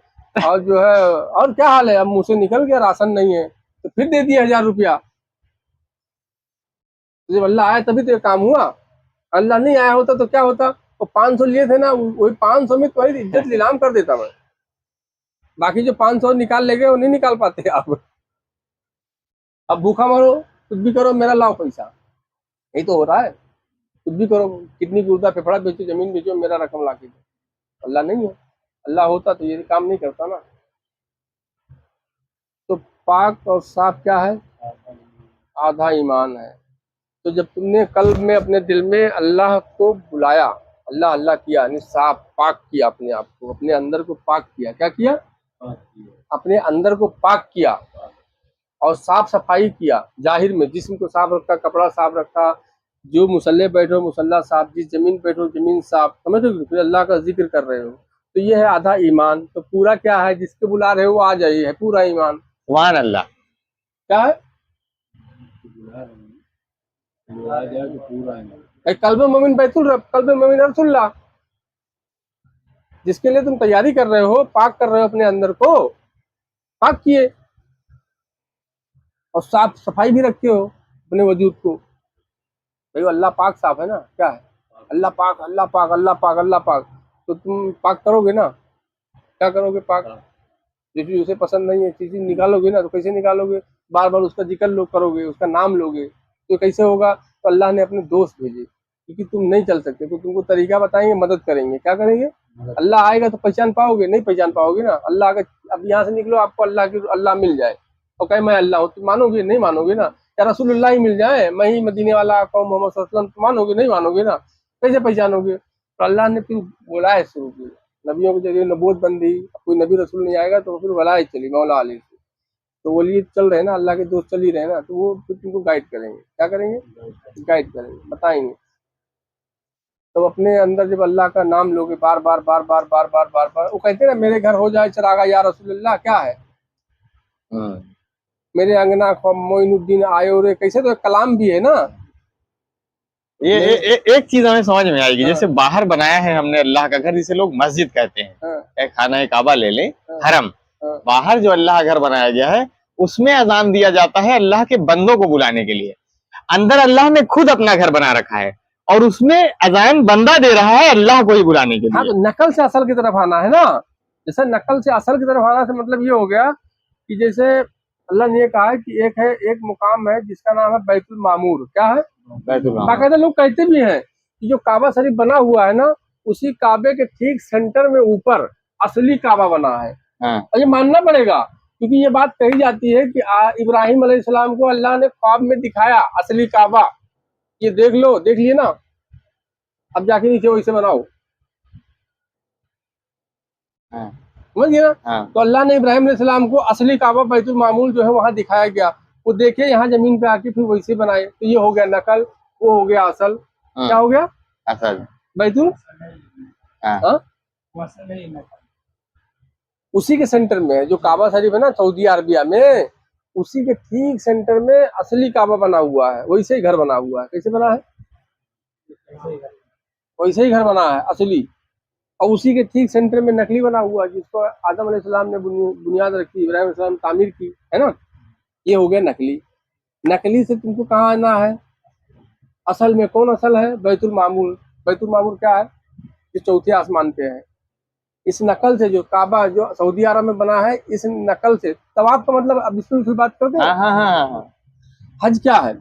और जो है, और क्या हाल है, अब मुंह से निकल गया राशन नहीं है, तो फिर दे दिया 1,000 रुपया। तो जब अल्लाह आया तभी तो ये काम हुआ, अल्लाह नहीं आया होता तो क्या होता? वो 500 लिए थे ना, वही 500 में तुम्हारी इज्जत नीलाम कर देता मैं। बाकी जो 500 निकाल ले गए वो नहीं निकाल पाते आप। अब भूखा मरो, कुछ भी करो, मेरा लाओ पैसा, यही तो हो रहा है। कुछ भी करो, किडनी गुर्दा फेफड़ा बेचो, जमीन बेचो, मेरा रकम ला के दो। अल्लाह नहीं है, अल्लाह होता तो ये काम नहीं करता ना। तो पाक और साफ क्या है? आधा ईमान है। तो जब तुमने कल्ब में अपने दिल में अल्लाह को बुलाया, अल्लाह अल्लाह किया, यानी साफ पाक किया, अपने आप को, अपने अंदर को पाक किया, क्या किया? अपने अंदर को पाक किया और साफ सफाई किया, जाहिर में जिस्म को साफ रखा, कपड़ा साफ रखा, जो मुसल्ले बैठो मुसल्ला साफ, जिस जमीन बैठो जमीन साफ, समझ रहे हो? फिर अल्लाह का जिक्र कर रहे हो, तो ये है आधा ईमान। तो पूरा क्या है? जिसके बुला रहे हो वो आ जाइए, है पूरा ईमान। सुभान अल्लाह। क्या है? कल्ब मोमिन बैतुल रब, कल्ब मोमिन अर्सुल्लाह। जिसके लिए तुम तैयारी कर रहे हो, पाक कर रहे हो अपने अंदर को, पाक किए और साफ सफाई भी रखे हो अपने वजूद को। भाई अल्लाह पाक साफ है ना, क्या है? अल्लाह पाक अल्लाह पाक अल्लाह पाक अल्लाह पाक। तो तुम पाक करोगे ना, क्या करोगे? पाक। जो चीज उसे पसंद नहीं है चीज निकालोगे ना, तो कैसे निकालोगे? बार बार उसका जिक्र लोग करोगे, उसका नाम लोगे, तो कैसे होगा? तो अल्लाह ने अपने दोस्त भेजे, क्योंकि तुम नहीं चल सकते, तो तुमको तरीका बताएंगे, मदद करेंगे। क्या करेंगे? अल्लाह आएगा तो पहचान पाओगे? नहीं पहचान पाओगे ना। अल्लाह का अब यहाँ से निकलो, आपको अल्लाह मिल जाए और कहे मैं अल्लाह हूँ, तो मानोगे? नहीं मानोगे ना। या रसूलुल्लाह ही मिल जाए, मैं ही मदीने वाला कौम मोहम्मद सल्लल्लाहु अलैहि वसल्लम, तो मानोगे? नहीं मानोगे ना। कैसे पहचानोगे? तो अल्लाह ने फिर बोला है शुरू की, नबियों के जरिए नबूवत बंदी, कोई नबी रसूल नहीं आएगा तो फिर वलायत चली मौला अली से। तो वो लिए चल रहे हैं ना, अल्लाह के दोस्त चल ही रहे हैं ना, तो वो फिर तुमको गाइड करेंगे। क्या करेंगे? गाइड करेंगे, बताएंगे। तो अपने अंदर जब अल्लाह का नाम लोगे बार बार बार बार बार बार बार बार, वो कहते हैं ना मेरे घर हो जाए चरागा या रसूलुल्लाह, क्या है मेरे अंगना मोइनुद्दीन आयो रे, कैसे, तो एक कलाम भी है ना। एक चीज हमें समझ में आएगी, हाँ। जैसे बाहर बनाया है हमने अल्लाह का घर, जिसे लोग मस्जिद कहते हैं, हाँ, एक खाना काबा ले लें, हाँ, हरम, हाँ, बाहर जो अल्लाह का घर बनाया गया है उसमें अजान दिया जाता है अल्लाह के बंदों को बुलाने के लिए। अंदर अल्लाह ने खुद अपना घर बना रखा है और उसमें अजान बंदा दे रहा है अल्लाह को ही बुलाने के हाँ। लिए। तो नकल से असल की तरफ आना है ना। जैसे नकल से असल की तरफ आना से मतलब ये हो गया कि जैसे अल्लाह ने ये कहा है कि एक मुकाम है जिसका नाम है बैतुल मामूर। क्या है? बैतुल मामूर। बाकायदा लोग कहते भी हैं कि जो काबा शरीफ बना हुआ है ना, उसी काबे के ठीक सेंटर में ऊपर असली काबा बना है। हाँ। और ये मानना पड़ेगा, क्योंकि ये बात कही जाती है कि इब्राहिम अलैहिस्सलाम को अल्लाह ने ख्वाब में दिखाया असली काबा, ये देख लो, देख लिए ना, अब जाके नीचे वैसे बनाओ। हाँ। समझ गए ना। हाँ। तो अल्लाह ने इब्राहिम अलैहिस्सलाम को असली काबा बैतुल मामूर जो है वहां दिखाया गया, वो देखे यहाँ जमीन पे आके फिर वैसे बनाए। तो ये हो गया नकल, वो हो गया असल। क्या हो गया? असल। बैतुल, हाँ। हाँ? उसी के सेंटर में जो काबा शरीफ है ना सऊदी अरबिया में, उसी के ठीक सेंटर में असली काबा बना हुआ है, वैसे ही घर बना हुआ है। कैसे बना है? वैसे ही घर बना है असली। और उसी के ठीक सेंटर में नकली बना हुआ है, जिसको आदम अलैहिस्सलाम ने बुनियाद रखी, इब्राहिम अलैहिस्सलाम तामीर की, है ना। ये हो गया नकली। नकली से तुमको कहाँ आना है? असल में कौन असल है? बैतुल मामूर। बैतुल मामूर क्या है? जो चौथे आसमान पे है। इस नकल से जो काबा जो सऊदी अरब में बना है, इस नकल से तवाफ का मतलब, अब इसमें बात करते हैं। हाँ हाँ हाँ। हज क्या है?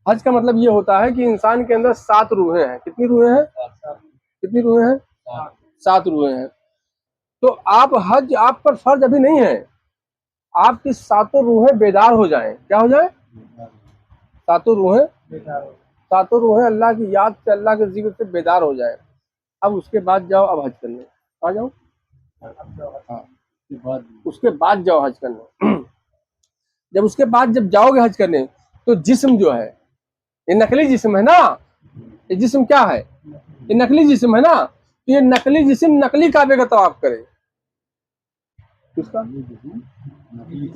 हज का मतलब ये होता है कि इंसान के अंदर 7 रूहें हैं। कितनी रूहें हैं? कितनी रूहें हैं? 7 रूहें हैं। तो आप हज आप पर फर्ज अभी नहीं है, आपकी 7 रूहें बेदार हो जाएं। क्या हो जाए? 7 रूहें अल्लाह की याद से, अल्लाह के जिक्र से बेदार हो जाए। अब उसके बाद जाओ, अब हज करने आ जाओ। हाँ, उसके बाद जाओ हज करने। जब उसके बाद जब जाओगे हज करने, तो जिस्म जो है, ये नकली जिस्म है ना, ये जिस्म क्या है? ये नकली जिस्म है ना। तो ये नकली जिस्म नकली काबे का तवाफ करे। किसका?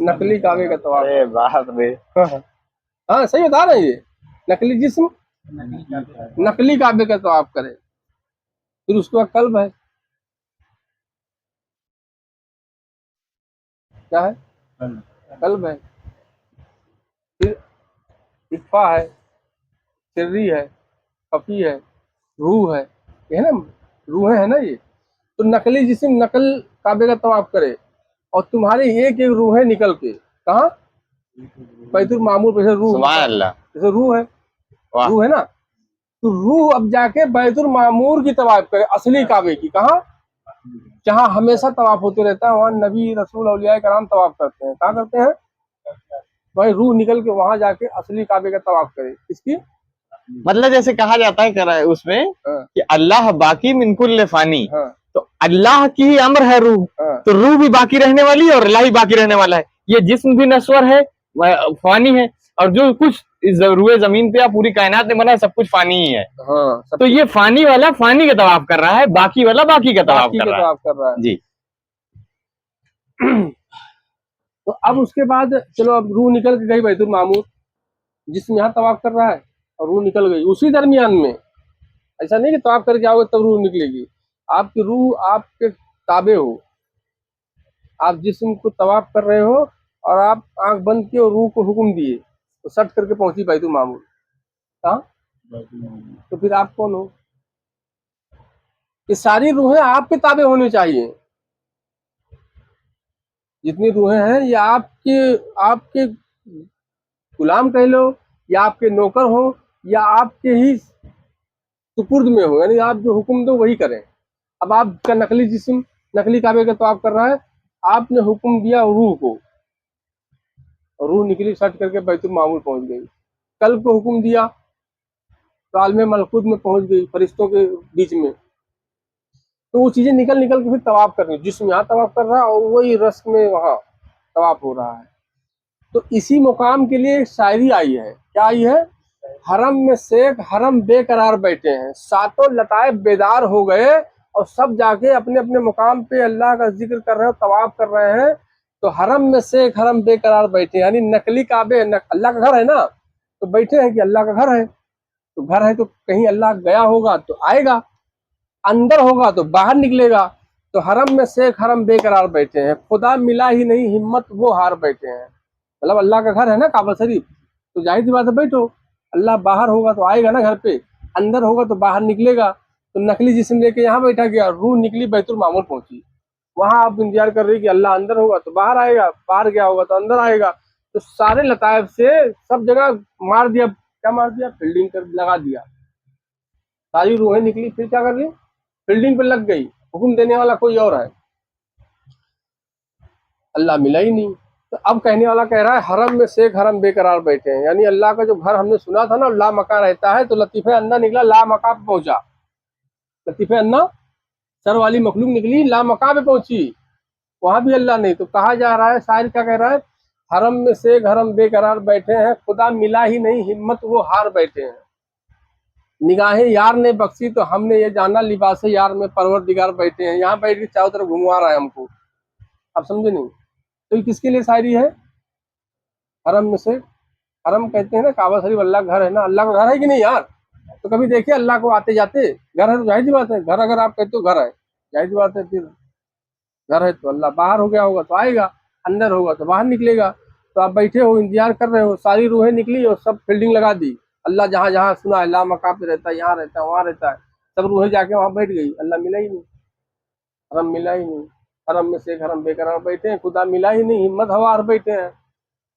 नकली काबे का तवाफ। अरे बाप रे। हाँ सही बता रहे हैं। ये नकली जिस्म नकली काबे का तवाफ करे। फिर उसके बाद कल्ब है। क्या है? कल्ब है। फिर इक्फा है, सिर्री है, खफी है, रूह है। ये है ना, रूहें है ना ये। तो नकली जिस्म नकल काबे का तवाफ करे, और तुम्हारी एक एक रूहें निकल के कहाँ? बैतुल मामूर पे से रूह, सुभान अल्लाह। जैसे रूह है, वाह। रूह है ना, तो रूह अब जाके बैतुल मामूर की तवाफ करे, असली काबे की। कहाँ? जहाँ हमेशा तवाफ होते रहता है, वहाँ नबी रसूल औलिया कराम तवाफ करते हैं। कहाँ करते हैं? भाई रूह निकल के वहां जाके असली काबे का तवाफ करे। इसकी मतलब जैसे कहा जाता है करा उसमें हाँ, कि अल्लाह बाकी मिन कुल्ल फानी, हाँ, तो अल्लाह की ही अम्र है रूह, हाँ, तो रूह भी बाकी रहने वाली है और अल्लाह ही बाकी रहने वाला है। ये जिस्म भी नश्वर है, फानी है, और जो कुछ इस रूए जमीन पे या पूरी कायनात में बना है सब कुछ फानी ही है। हाँ, सब तो ये फानी वाला फानी का तवाफ कर रहा है, बाकी वाला बाकी का तवाफ बाकी कर का रहा है। तवाफ कर रहा है। जी। तो अब उसके बाद चलो, अब रूह निकल के गई बैतुल मामूर, जिसमें यहाँ तवाफ कर रहा है, और रूह निकल गई उसी दरमियान में। ऐसा नहीं कि तवाफ करके आओगे तब रूह निकलेगी। आपकी रूह आपके ताबे हो, आप जिस्म को तवाफ कर रहे हो, और आप आंख बंद किए और रूह को हुक्म दिए, तो सट करके पहुंची बैतुल मामूर। कहाँ? तो फिर आप कौन हो? ये सारी रूहें आपके ताबे होनी चाहिए। जितनी रूहें हैं ये आपके आपके गुलाम कह लो, या आपके नौकर हो, या आपके ही सुपुर्द में हो, यानी आप जो हुक्म दो वही करें। अब आपका नकली जिस्म नकली काबे का तवाफ कर रहा है, आपने हुक्म दिया रूह को, रूह निकली सट करके बैतुल मामूर पहुंच गई। कल्ब को हुक्म दिया तो आलम मलकूत में पहुंच गई, फरिश्तों के बीच में। तो वो चीजें निकल निकल के फिर तवाफ कर रही, जिस्म यहाँ तवाफ कर रहा है और वही रस्म में वहां तवाफ हो रहा है। तो इसी मुकाम के लिए शायरी आई है। क्या आई है? हरम में शेख हरम बेकरार बैठे हैं, सातों लताए बेदार हो गए और सब जाके अपने अपने मुकाम पे अल्लाह का जिक्र कर रहे हैं, तवाफ कर रहे हैं। तो हरम में शेख हरम बेकरार बैठे, यानी नकली काबे अल्लाह का घर है ना, तो बैठे हैं कि अल्लाह का घर है। तो घर है तो कहीं अल्लाह गया होगा तो आएगा, अंदर होगा तो बाहर निकलेगा। तो हरम में शेख हरम बेकरार बैठे हैं, खुदा मिला ही नहीं हिम्मत वो हार बैठे हैं। मतलब अल्लाह का घर है ना काबा शरीफ, तो जाहिर सी बात है बैठो, अल्लाह बाहर होगा तो आएगा ना घर पे, अंदर होगा तो बाहर निकलेगा। तो नकली जिस्म लेके यहाँ बैठा गया, रूह निकली बैतुल मामूर पहुंची, वहां आप इंतजार कर रही कि अल्लाह अंदर होगा तो बाहर आएगा, बाहर गया होगा तो अंदर आएगा। तो सारे लताइफ से सब जगह मार दिया, क्या मार दिया? फील्डिंग कर लगा दिया। सारी रूहें निकली, फिर क्या कर रही? फील्डिंग पे लग गई। हुक्म देने वाला कोई और है, अल्लाह मिला ही नहीं। तो अब कहने वाला कह रहा है हरम में शेख हरम बेकरार बैठे हैं, यानी अल्लाह का जो घर हमने सुना था ना ला मका रहता है, तो लतीफ़े अन्ना निकला ला मका पे पहुंचा। लतीफ़े अन्ना सर वाली मखलूक निकली, ला मका पे पहुंची, वहां भी अल्लाह नहीं। तो कहा जा रहा है, शायर क्या कह रहा है? हरम में शेख हरम बेकरार बैठे हैं, खुदा मिला ही नहीं हिम्मत वो हार बैठे हैं। निगाहें यार ने बख्शी तो हमने ये जाना, लिबास यार में परवरदिगार बैठे हैं। यहाँ बैठ के चारों तरफ घुमवा रहा है हमको, आप समझे नहीं? तो ये किसके लिए शायरी है? हरम में से, हरम कहते हैं ना काबा शरीफ अल्लाह का घर है ना, अल्लाह का घर है कि नहीं यार? तो कभी देखे अल्लाह को आते जाते? घर है तो जाहिर सी बात है, घर अगर आप कहते हो घर है, जाहिर सी बात है फिर घर है तो अल्लाह बाहर हो गया होगा तो आएगा, अंदर होगा तो बाहर निकलेगा। तो आप बैठे हो इंतजार कर रहे हो, सारी रूहें निकली और सब फील्डिंग लगा दी। अल्लाह जहाँ जहाँ सुना है ला मका पे रहता है, यहाँ रहता है, वहाँ रहता है, सब रूहें जाके वहाँ बैठ गई, अल्लाह मिला ही नहीं, हरम मिला ही नहीं। हरम में शेख हरम बेकरार बैठे हैं, खुदा मिला ही नहीं हिम्मत हवा हार बैठे हैं।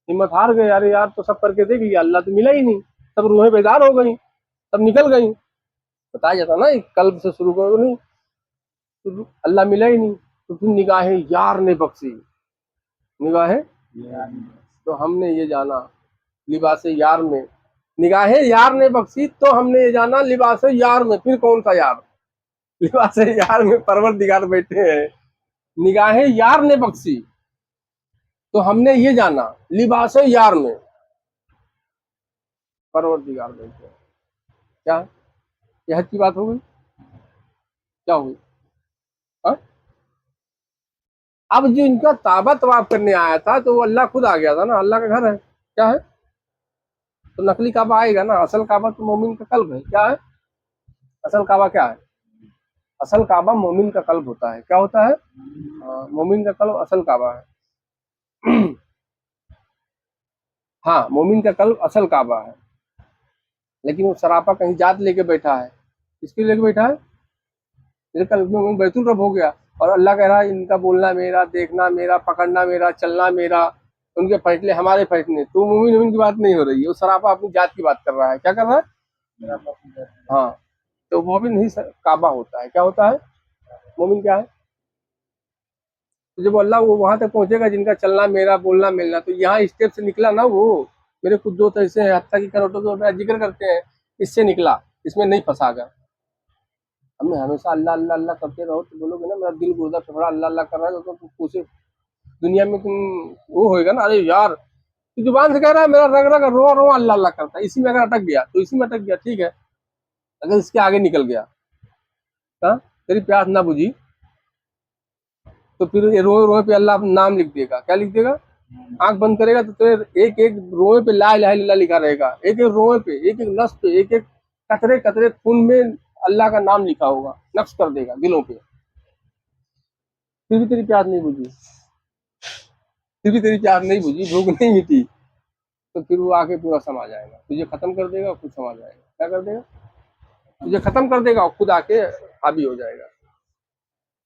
हिम्मत हार गए, अरे यार तो सब करके देख लिया, अल्लाह तो मिला ही नहीं। सब रूहें बेदार हो गई, सब निकल गई। बताया जाता ना कल्ब से शुरू करो नहीं, तो अल्लाह मिला ही नहीं। तो फिर निगाहें यार ने बख्शी, निगाहें तो हमने ये जाना लिबास यार में, निगाहें यार ने बख्शी तो हमने ये जाना लिबास यार में। फिर कौन सा यार? लिबास यार में परवरदिगार बैठे हैं, निगाहें यार ने बख्शी तो हमने ये जाना लिबास यार में परवरदिगार बैठे हैं। क्या यह हद की बात हो गई? क्या हो गई? हाँ? अब जो इनका ताबा तवाफ करने आया था तो वो अल्लाह खुद आ गया था ना, अल्लाह का घर है। क्या है? तो नकली काबा आएगा ना, असल काबा तो मोमिन का कल्ब है। क्या है असल काबा? क्या है असल काबा? मोमिन का कल्ब होता है। क्या होता है? मोमिन का कल्ब असल काबा है। हाँ, मोमिन का कल्ब असल काबा है, लेकिन वो सरापा कहीं जात लेके बैठा है। किसके लेके बैठा है? मेरे कल्ब में बैतुल रब हो गया और अल्लाह कह रहा है इनका बोलना मेरा, देखना मेरा, पकड़ना मेरा, चलना मेरा, उनके फैसले हमारे फैसले। तो मोमिन मोमिन की बात नहीं हो रही है, वो सरापा अपनी जात की बात कर रहा है। क्या कर रहा है? हाँ, तो मोमिन ही काबा होता है। क्या होता है? मोमिन क्या है? तो जब अल्लाह वो वहां तक पहुंचेगा जिनका चलना मेरा, बोलना मिलना, तो यहाँ स्टेप से निकला ना वो। मेरे कुछ दोस्त ऐसे हैं हत्ता की करोटों को मेरा जिक्र करते हैं, इससे निकला, इसमें नहीं फंसा गया। हमने हमेशा अल्लाह अल्लाह अल्लाह करते रहो तो बोलोगे ना मेरा दिल गुर्दा फेफड़ा अल्लाह अल्लाह कर रहा है, तो पूछे दुनिया में तुम वो होएगा ना, अरे यार तू जुबान से कह रहा है मेरा रग रग रोआ रोआ अल्लाह अल्लाह करता है, इसी में अगर अटक गया तो इसी में अटक गया, ठीक है। अगर इसके आगे निकल गया, हाँ, तेरी प्यास ना बुझी, तो फिर ये रोए रोए पे अल्लाह अपना नाम लिख देगा। क्या लिख देगा? आंख बंद करेगा तो तेरे एक एक रोए पे ला इलाहा इल्लल्लाह लिखा रहेगा, एक एक रोए पे, एक एक नस पे, एक एक कतरे कतरे खून में अल्लाह का नाम लिखा होगा, नक्श कर देगा दिलों पे। फिर भी तेरी प्यास नहीं बुझी, फिर भी तेरी प्यास नहीं बुझी, भूख नहीं मिटी, तो फिर वो आके पूरा समा जाएगा, तुझे खत्म कर देगा, खुद समा जाएगा। क्या कर देगा? तुझे खत्म कर देगा और खुद आके हावी हो जाएगा।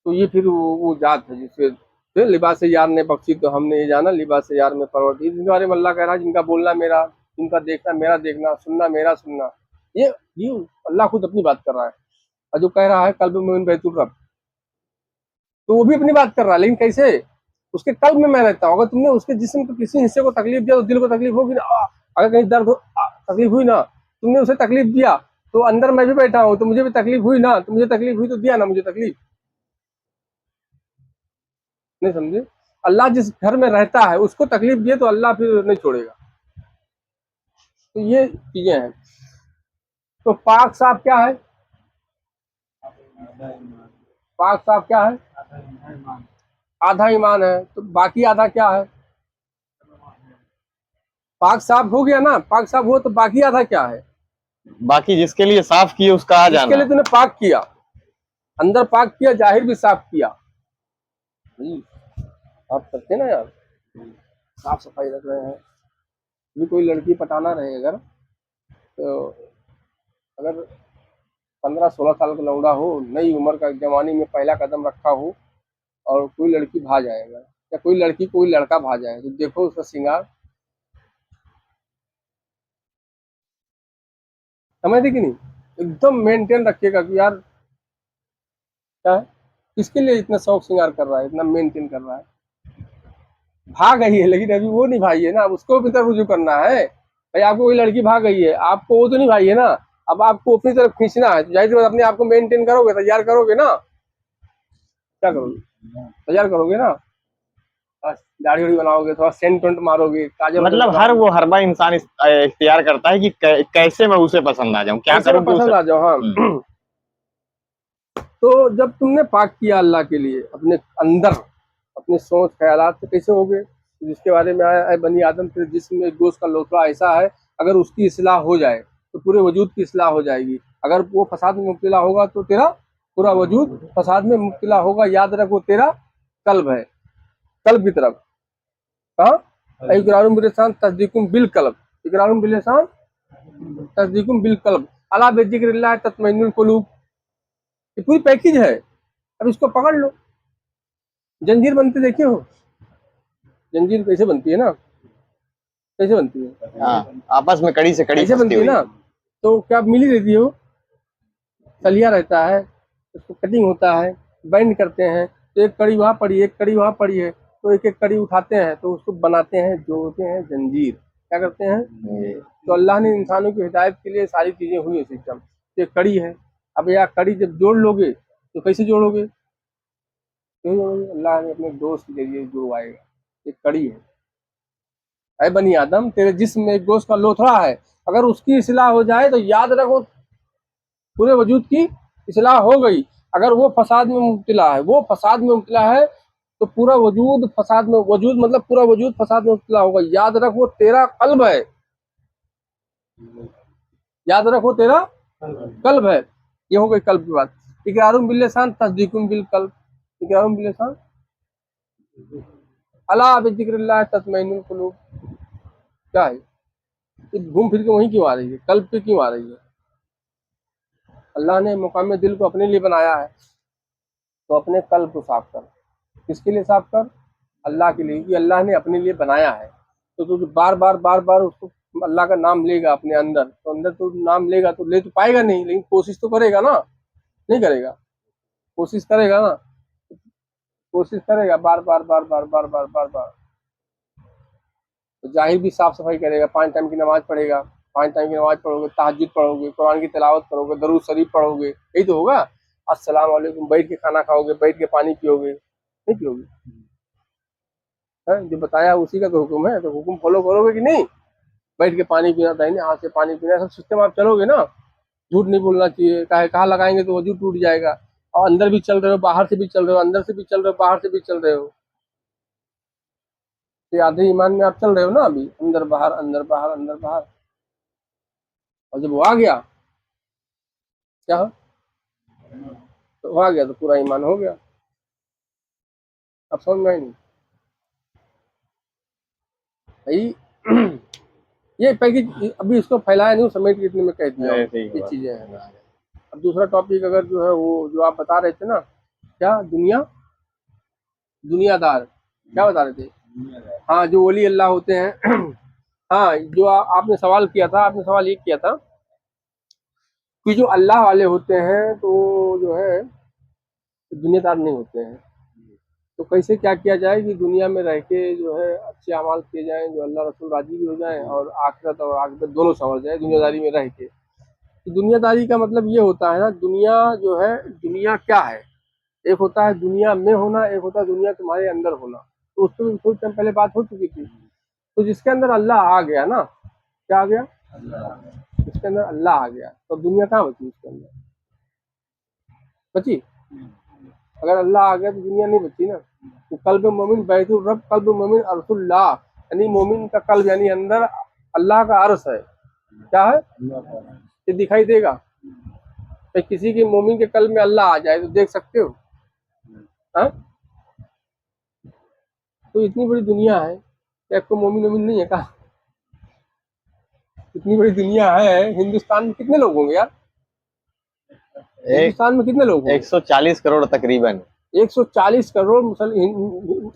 तो ये फिर वो जात है जिससे फिर लिबास यार ने बख्शी तो हमने ये जाना लिबास यार में परवरती। जिनके बारे में अल्लाह कह रहा है जिनका बोलना मेरा, जिनका देखना मेरा देखना, सुनना मेरा सुनना, ये अल्लाह खुद अपनी बात कर रहा है। और जो कह रहा है कल्ब मोमिन बैतुल रब, तो वो भी अपनी बात कर रहा है, लेकिन कैसे? उसके कल्ब में मैं रहता हूँ। अगर तुमने उसके जिस्म के किसी हिस्से को तकलीफ दिया तो दिल को तकलीफ होगी ना। अगर कहीं दर्द हो, तकलीफ हुई ना, तुमने उसे तकलीफ दिया तो अंदर मैं भी बैठा हूँ, तो मुझे भी तकलीफ हुई ना, तो मुझे तकलीफ हुई तो दिया ना मुझे तकलीफ। नहीं समझे? अल्लाह जिस घर में रहता है उसको तकलीफ दिए तो अल्लाह फिर नहीं छोड़ेगा। तो ये चीजें हैं। तो पाक साफ क्या है? पाक साफ क्या है? आधा ईमान है। तो बाकी आधा क्या है? पाक साफ हो गया ना, पाक साफ हो तो बाकी आधा क्या है? बाकी जिसके लिए साफ किए उसका आ जिसके जाना। लिए तूने पाक किया, अंदर पाक किया, जाहिर भी साफ किया। आप करते ना यार, साफ सफाई रख रहे हैं। भी कोई लड़की पटाना रहे अगर, तो अगर 15-16 साल का लौंडा हो, नई उम्र का, जवानी में पहला कदम रखा हो, और कोई लड़की भा जाएगा या कोई लड़की कोई लड़का भा जाए, तो देखो उसका श्रृंगार, समझते कि नहीं? एकदम मेंटेन रखिएगा कि यार क्या है, किसके लिए इतना शौक श्रृंगार कर रहा है, इतना मेंटेन कर रहा है। भाग गई है लेकिन अभी वो नहीं भाई है ना, अब उसको अपनी तरफ रुजू करना है। भाई आपको कोई लड़की भाग गई है, आपको वो तो नहीं भाई है ना, अब आपको अपनी तरफ खींचना है। तो जाहिर सी बात अपने आप को मेंटेन करोगे, तैयार करोगे ना, क्या करोगे? तैयार करोगे ना, दाढ़ी उड़ी बनाओगे, थोड़ा सेंट वेंट मारोगे, काजल वाजल मतलब हर लगाओगे, वो हर बार इंसान इख्तियार करता है कि कैसे मैं उसे पसंद आ जाऊं, क्या कैसे करूं मैं कि उसे। पसंद आ जाऊं। हाँ। तो जब तुमने पाक किया अल्लाह के लिए अपने अंदर, अपने सोच ख्यालात से, कैसे हो गए? तो जिसके बारे में आया है, बनी आदम तेरे जिस्म में गोश्त का लोथड़ा ऐसा है, अगर उसकी इस्लाह हो जाए तो पूरे वजूद की इस्लाह हो जाएगी। अगर वो फसाद में मुब्तला होगा तो तेरा पूरा वजूद फसाद में मुब्तला होगा। याद रख, वो तेरा कल्ब है, कल्ब की तरफ। कहाँ? इकरारुम बिलिसान तस्दीकुम बिल कल्ब, इकरारुम बिलिसान तस्दीकुम बिल कल्ब, अला बिज़िक्रिल्लाह तत्मइन्नुल कुलूब। ये पूरी पैकेज है। अब इसको पकड़ लो। जंजीर बनते देखे हो? जंजीर कैसे बनती है ना, कैसे बनती है? हाँ, आपस में कड़ी से कड़ी ऐसे फंसती बनती है हुई। ना। तो क्या मिली रहती है वो, सलिया रहता है, उसको कटिंग होता है, बैंड करते हैं, तो एक कड़ी वहाँ पड़ी, एक कड़ी वहाँ पड़ी है, तो एक एक कड़ी उठाते हैं, तो उसको बनाते हैं, जोड़ते हैं जंजीर। क्या करते हैं? तो अल्लाह ने इंसानों की हिदायत के लिए सारी चीजें हुई है सिस्टम। तो एक कड़ी है। अब यह कड़ी जब जोड़ लोगे तो कैसे जोड़ोगे? क्यों जोड़ोगे? अल्लाह ने अपने दोस्त के जरिए जुड़वाएगा। एक कड़ी है। ऐ बनी आदम तेरे जिस्म में एक गोश्त का लोथड़ा है, अगर उसकी इस्लाह हो जाए तो याद रखो पूरे वजूद की इस्लाह हो गई। अगर वो फसाद में मुब्तला है, वो फसाद में मुब्तला है, तो पूरा वजूद फसाद में, वजूद मतलब पूरा वजूद फसाद में मुब्तला होगा। याद रख, वो तेरा कल्ब है। याद रख, वो तेरा कल्ब है। ये हो गई कल्ब की बात। इकरारुम बिल्लिसान तस्दीकुम बिल कल्ब, इकरारुम बिल्लिसान अला बिज़िक्रिल्लाह तत्मइन्नुल कुलूब। क्या है? तो घूम फिर के वहीं क्यों आ रही है, कल्ब पे क्यों आ रही है? अल्लाह ने मुकाम दिल को अपने लिए बनाया है, तो अपने कल्ब को साफ कर। किसके लिए साफ कर? अल्लाह के लिए, कि अल्लाह ने अपने लिए बनाया है। तो तू बार बार उसको अल्लाह का नाम लेगा अपने अंदर, तो अंदर तो नाम लेगा, तो ले तो पाएगा नहीं, लेकिन कोशिश तो करेगा ना, नहीं करेगा? कोशिश करेगा ना, कोशिश करेगा बार बार। तो जाहिर भी साफ सफाई करेगा, 5 टाइम की नमाज पढ़ेगा, 5 टाइम की नमाज पढ़ोगे, तहज्जुद पढ़ोगे, कुरान की तिलावत करोगे, दरूद शरीफ पढ़ोगे, यही तो होगा। अस्सलाम वालेकुम, बैठ के खाना खाओगे, बैठ के पानी पियोगे, नहीं पियोगे? जो बताया उसी का तो हुक्म है, तो हुक्म फॉलो करोगे कि नहीं? बैठ के पानी पीना, दाहिने हाथ से पानी पीना, सब सिस्टम आप चलोगे ना। झूठ नहीं बोलना चाहिए, काहे कहाँ लगाएंगे तो वजू टूट जाएगा। और अंदर भी चल रहे हो, बाहर से भी चल रहे हो, अंदर से भी चल रहे हो, बाहर से भी चल रहे हो, तो आधे ईमान में आप चल रहे हो ना अभी, अंदर बाहर अंदर बाहर अंदर बाहर। और जब वो आ गया, क्या हो? तो वो आ गया तो पूरा ईमान हो गया। अब समझ में आई नहीं भाई? ये पैकेज अभी इसको फैलाया नहीं, समेट के इतने में कह दिया हूँ, ऐसे ही ये हुआ। चीजें हैं। अब दूसरा टॉपिक अगर जो है, वो जो आप बता रहे थे ना, क्या दुनियादार, क्या बता रहे थे? हाँ, जो वली अल्लाह होते हैं। हाँ, जो आपने सवाल किया था, आपने सवाल ये किया था कि जो अल्लाह वाले होते हैं तो जो है दुनियादार नहीं होते हैं। तो कैसे क्या किया जाए कि दुनिया में रह के जो है अच्छे अमाल किए जाएं, जो अल्लाह रसूल राजी भी हो जाएं और आखिरत दोनों संवर जाए दुनियादारी में रह के। तो दुनियादारी का मतलब ये होता है ना, दुनिया जो है, दुनिया क्या है, एक होता है दुनिया में होना, एक होता है दुनिया तुम्हारे अंदर होना। तो उसमें भी थोड़ी टाइम पहले बात हो चुकी थी। तो जिसके अंदर अल्लाह आ गया ना, क्या आ गया, जिसके अंदर अल्लाह आ गया, तो दुनिया कहाँ बची उसके अंदर, बची? अगर अल्लाह आ गया तो दुनिया नहीं बची ना। तो कल्ब मोमिन बैतुल रब, कल्ब मोमिन अर्शुल्लाह, यानी मोमिन का कल्ब यानी अंदर अल्लाह का अर्श है। क्या है? ये दिखाई देगा। तो किसी के मोमिन के कल्ब में अल्लाह आ जाए तो देख सकते हो? हाँ? तो इतनी बड़ी दुनिया है, क्या कोई मोमिन वोमिन नहीं है? कहा इतनी बड़ी दुनिया है, हिंदुस्तान में कितने लोग होंगे यार? हिंदुस्तान में कितने लोग होंगे? 140 करोड़ तकरीबन। 140 करोड़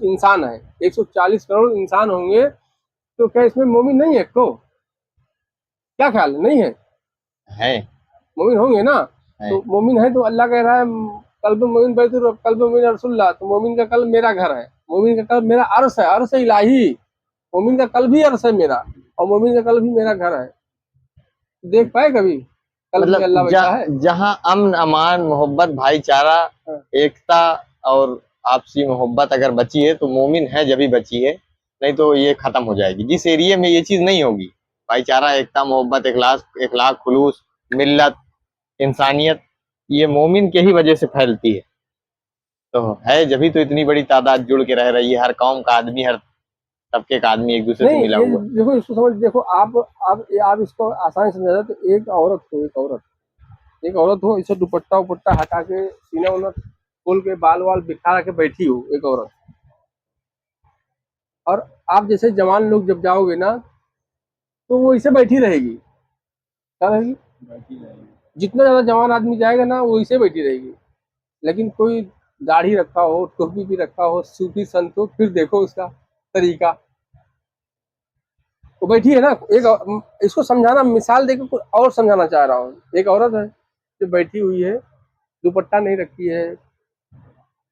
इंसान है, 140 करोड़ इंसान होंगे। तो क्या इसमें मोमिन नहीं है? को क्या ख्याल है, नहीं है? मोमिन होंगे ना। तो मोमिन है तो अल्लाह कह रहा है कल्ब मोमिन बैतुल रब, कल्ब मोमिन अर्शुल्लाह, तो मोमिन का कल्ब मेरा घर है, मोमिन का कल्ब मेरा अर्श है, अर्श इलाही। मोमिन का कल्ब भी अर्श है मेरा, और मोमिन का कल्ब भी मेरा घर है। देख पाए कभी कल्ब में अल्लाह बैठा है? जहाँ अमन, अमान, मोहब्बत, भाईचारा, एकता और आपसी मोहब्बत अगर बची है तो मोमिन है, जब भी बची है, नहीं तो ये खत्म हो जाएगी। जिस एरिया में ये चीज नहीं होगी, भाईचारा, एकता, मोहब्बत, इखलास, खुलूस, मिल्लत, इंसानियत, ये मोमिन के ही वजह से फैलती है। तो है, जब भी तो इतनी बड़ी तादाद जुड़ के रह रही है, हर कौम का आदमी, हर तबके का आदमी एक दूसरे से नहीं, मिला ये हुआ। देखो, इसको समझ, देखो आप इसको आसान समझा, तो एक औरत हो, एक औरत हो, इसे दुपट्टा उपट्टा हटा के सीना उना खोल के बाल वाल बिखरा के बैठी हो एक औरत, और आप जैसे जवान लोग जब जाओगे ना तो वो इसे बैठी रहेगी। क्या रहेगी? जितना ज्यादा जवान आदमी जाएगा ना वो इसे बैठी रहेगी। लेकिन कोई दाढ़ी रखा हो, टोपी भी रखा हो, सूफी संत हो, फिर देखो उसका तरीका, वो बैठी है ना। इसको समझाना, मिसाल देकर कुछ और समझाना चाह रहा हूँ। एक औरत है जो बैठी हुई है, दुपट्टा नहीं रखी है,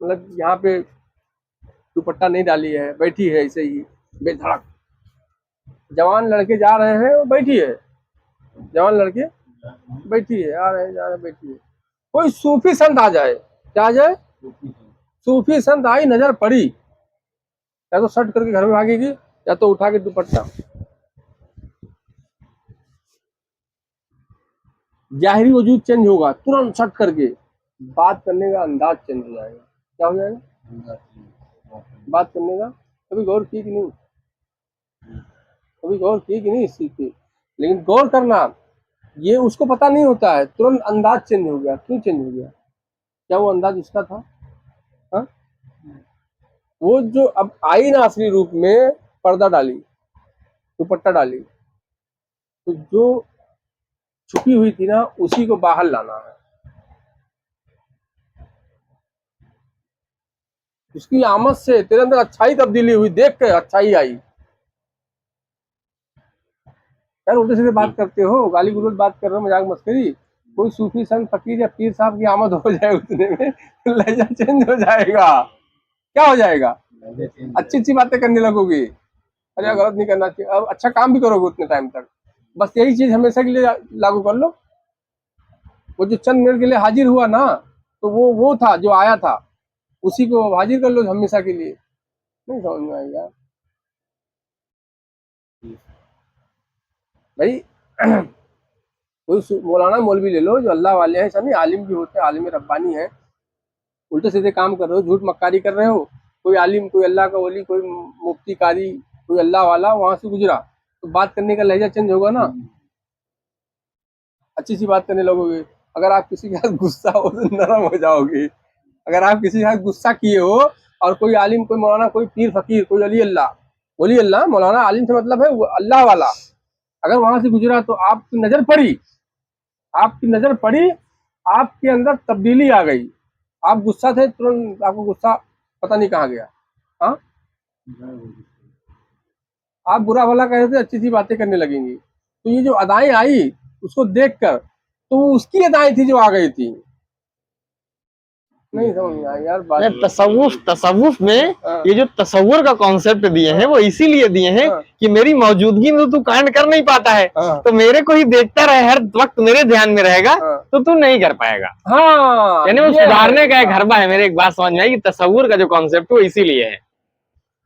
मतलब यहाँ पे दुपट्टा नहीं डाली है, बैठी है ऐसे ही बेधड़क। जवान लड़के जा रहे हैं, वो बैठी है, जवान लड़के बैठी है, आ रहे हैं, जा रहे हैं, बैठी है। कोई सूफी संत आ जाए, क्या आ जाए? सूफी संत आई, नजर पड़ी, या तो शर्ट करके घर में भागेगी, या तो उठा के दुपट्टा। जाहिरी वजूद चेंज होगा तुरंत, शर्ट करके बात करने का अंदाज चेंज हो जाएगा। क्या हो जाएगा? बात करने का। कभी गौर की कि नहीं? कभी गौर की कि नहीं इस चीज पे? लेकिन गौर करना, ये उसको पता नहीं होता है, तुरंत अंदाज चेंज हो गया। क्यों चेंज हो गया? क्या वो अंदाज उसका था? हा? वो जो अब आई ना असली रूप में, पर्दा डाली, दुपट्टा डाली, तो जो छुपी हुई थी ना उसी को बाहर लाना है। उसकी आमद से तेरे अंदर अच्छाई तब्दीली हुई, देख के अच्छाई आई। यार उल्टे सीधे बात करते हो, गाली गुलोज बात कर रहे हो, मजाक मस्करी। कोई सूफी संत फकीर या पीर साहब की आमद हो जाए उतने में, लहजा चेंज हो जाएगा। क्या हो जाएगा? अच्छी अच्छी बातें करने लगोगे। अरे गलत नहीं करना चाहिए, अब अच्छा काम भी करोगे उतने टाइम तक। बस यही चीज हमेशा के लिए लागू कर लो। वो जो चंद मिनट के लिए हाजिर हुआ ना, तो वो था जो आया था, उसी को हाजिर कर लो हमेशा के लिए। नहीं समझ में आएगा भाई। कोई मौलाना मौलवी ले लो जो अल्लाह वाले हैं, ऐसा नहीं, आलिम भी होते हैं, आलिम रब्बानी है। उल्टे सीधे काम कर रहे हो, झूठ मक्कारी कर रहे हो। कोई आलिम, कोई अल्लाह का वली, कोई मुफ्ती कारी, कोई अल्लाह वाला वहां से गुजरा, तो बात करने का लहजा चेंज होगा ना, अच्छी सी बात करने लगोगे। अगर आप किसी के साथ गुस्सा हो तो नरम हो जाओगे। अगर आप किसी के साथ गुस्सा किए हो, और कोई आलिम, कोई मौलाना, कोई पीर फकीर, कोई वली अल्लाह, मौलाना, आलिम से मतलब है अल्लाह वाला, अगर वहां से गुजरा तो आपकी नजर पड़ी, आपके अंदर तब्दीली आ गई। आप गुस्सा थे, तुरंत आपको गुस्सा पता नहीं कहाँ गया। हाँ, आप बुरा भला कह रहे थे, अच्छी सी बातें करने लगेंगी। तो ये जो अदाएं आई उसको देखकर, तो वो उसकी अदाएं थी जो आ गई थी। नहीं समझ में आया यार बात। तसव्वुफ में हाँ। ये जो तसव्वुर का कॉन्सेप्ट दिए हैं वो इसीलिए दिए हैं हाँ। कि मेरी मौजूदगी में तू कांड कर नहीं पाता है, हाँ। तो मेरे को ही देखता रहे, हर वक्त मेरे ध्यान में रहेगा, हाँ। तो तू नहीं कर पाएगा। हाँ, यानी वो ये सुधारने है। का एक हरबा है। मेरे एक बात समझ में आई कि तसव्वुर का जो कॉन्सेप्ट वो इसीलिए है।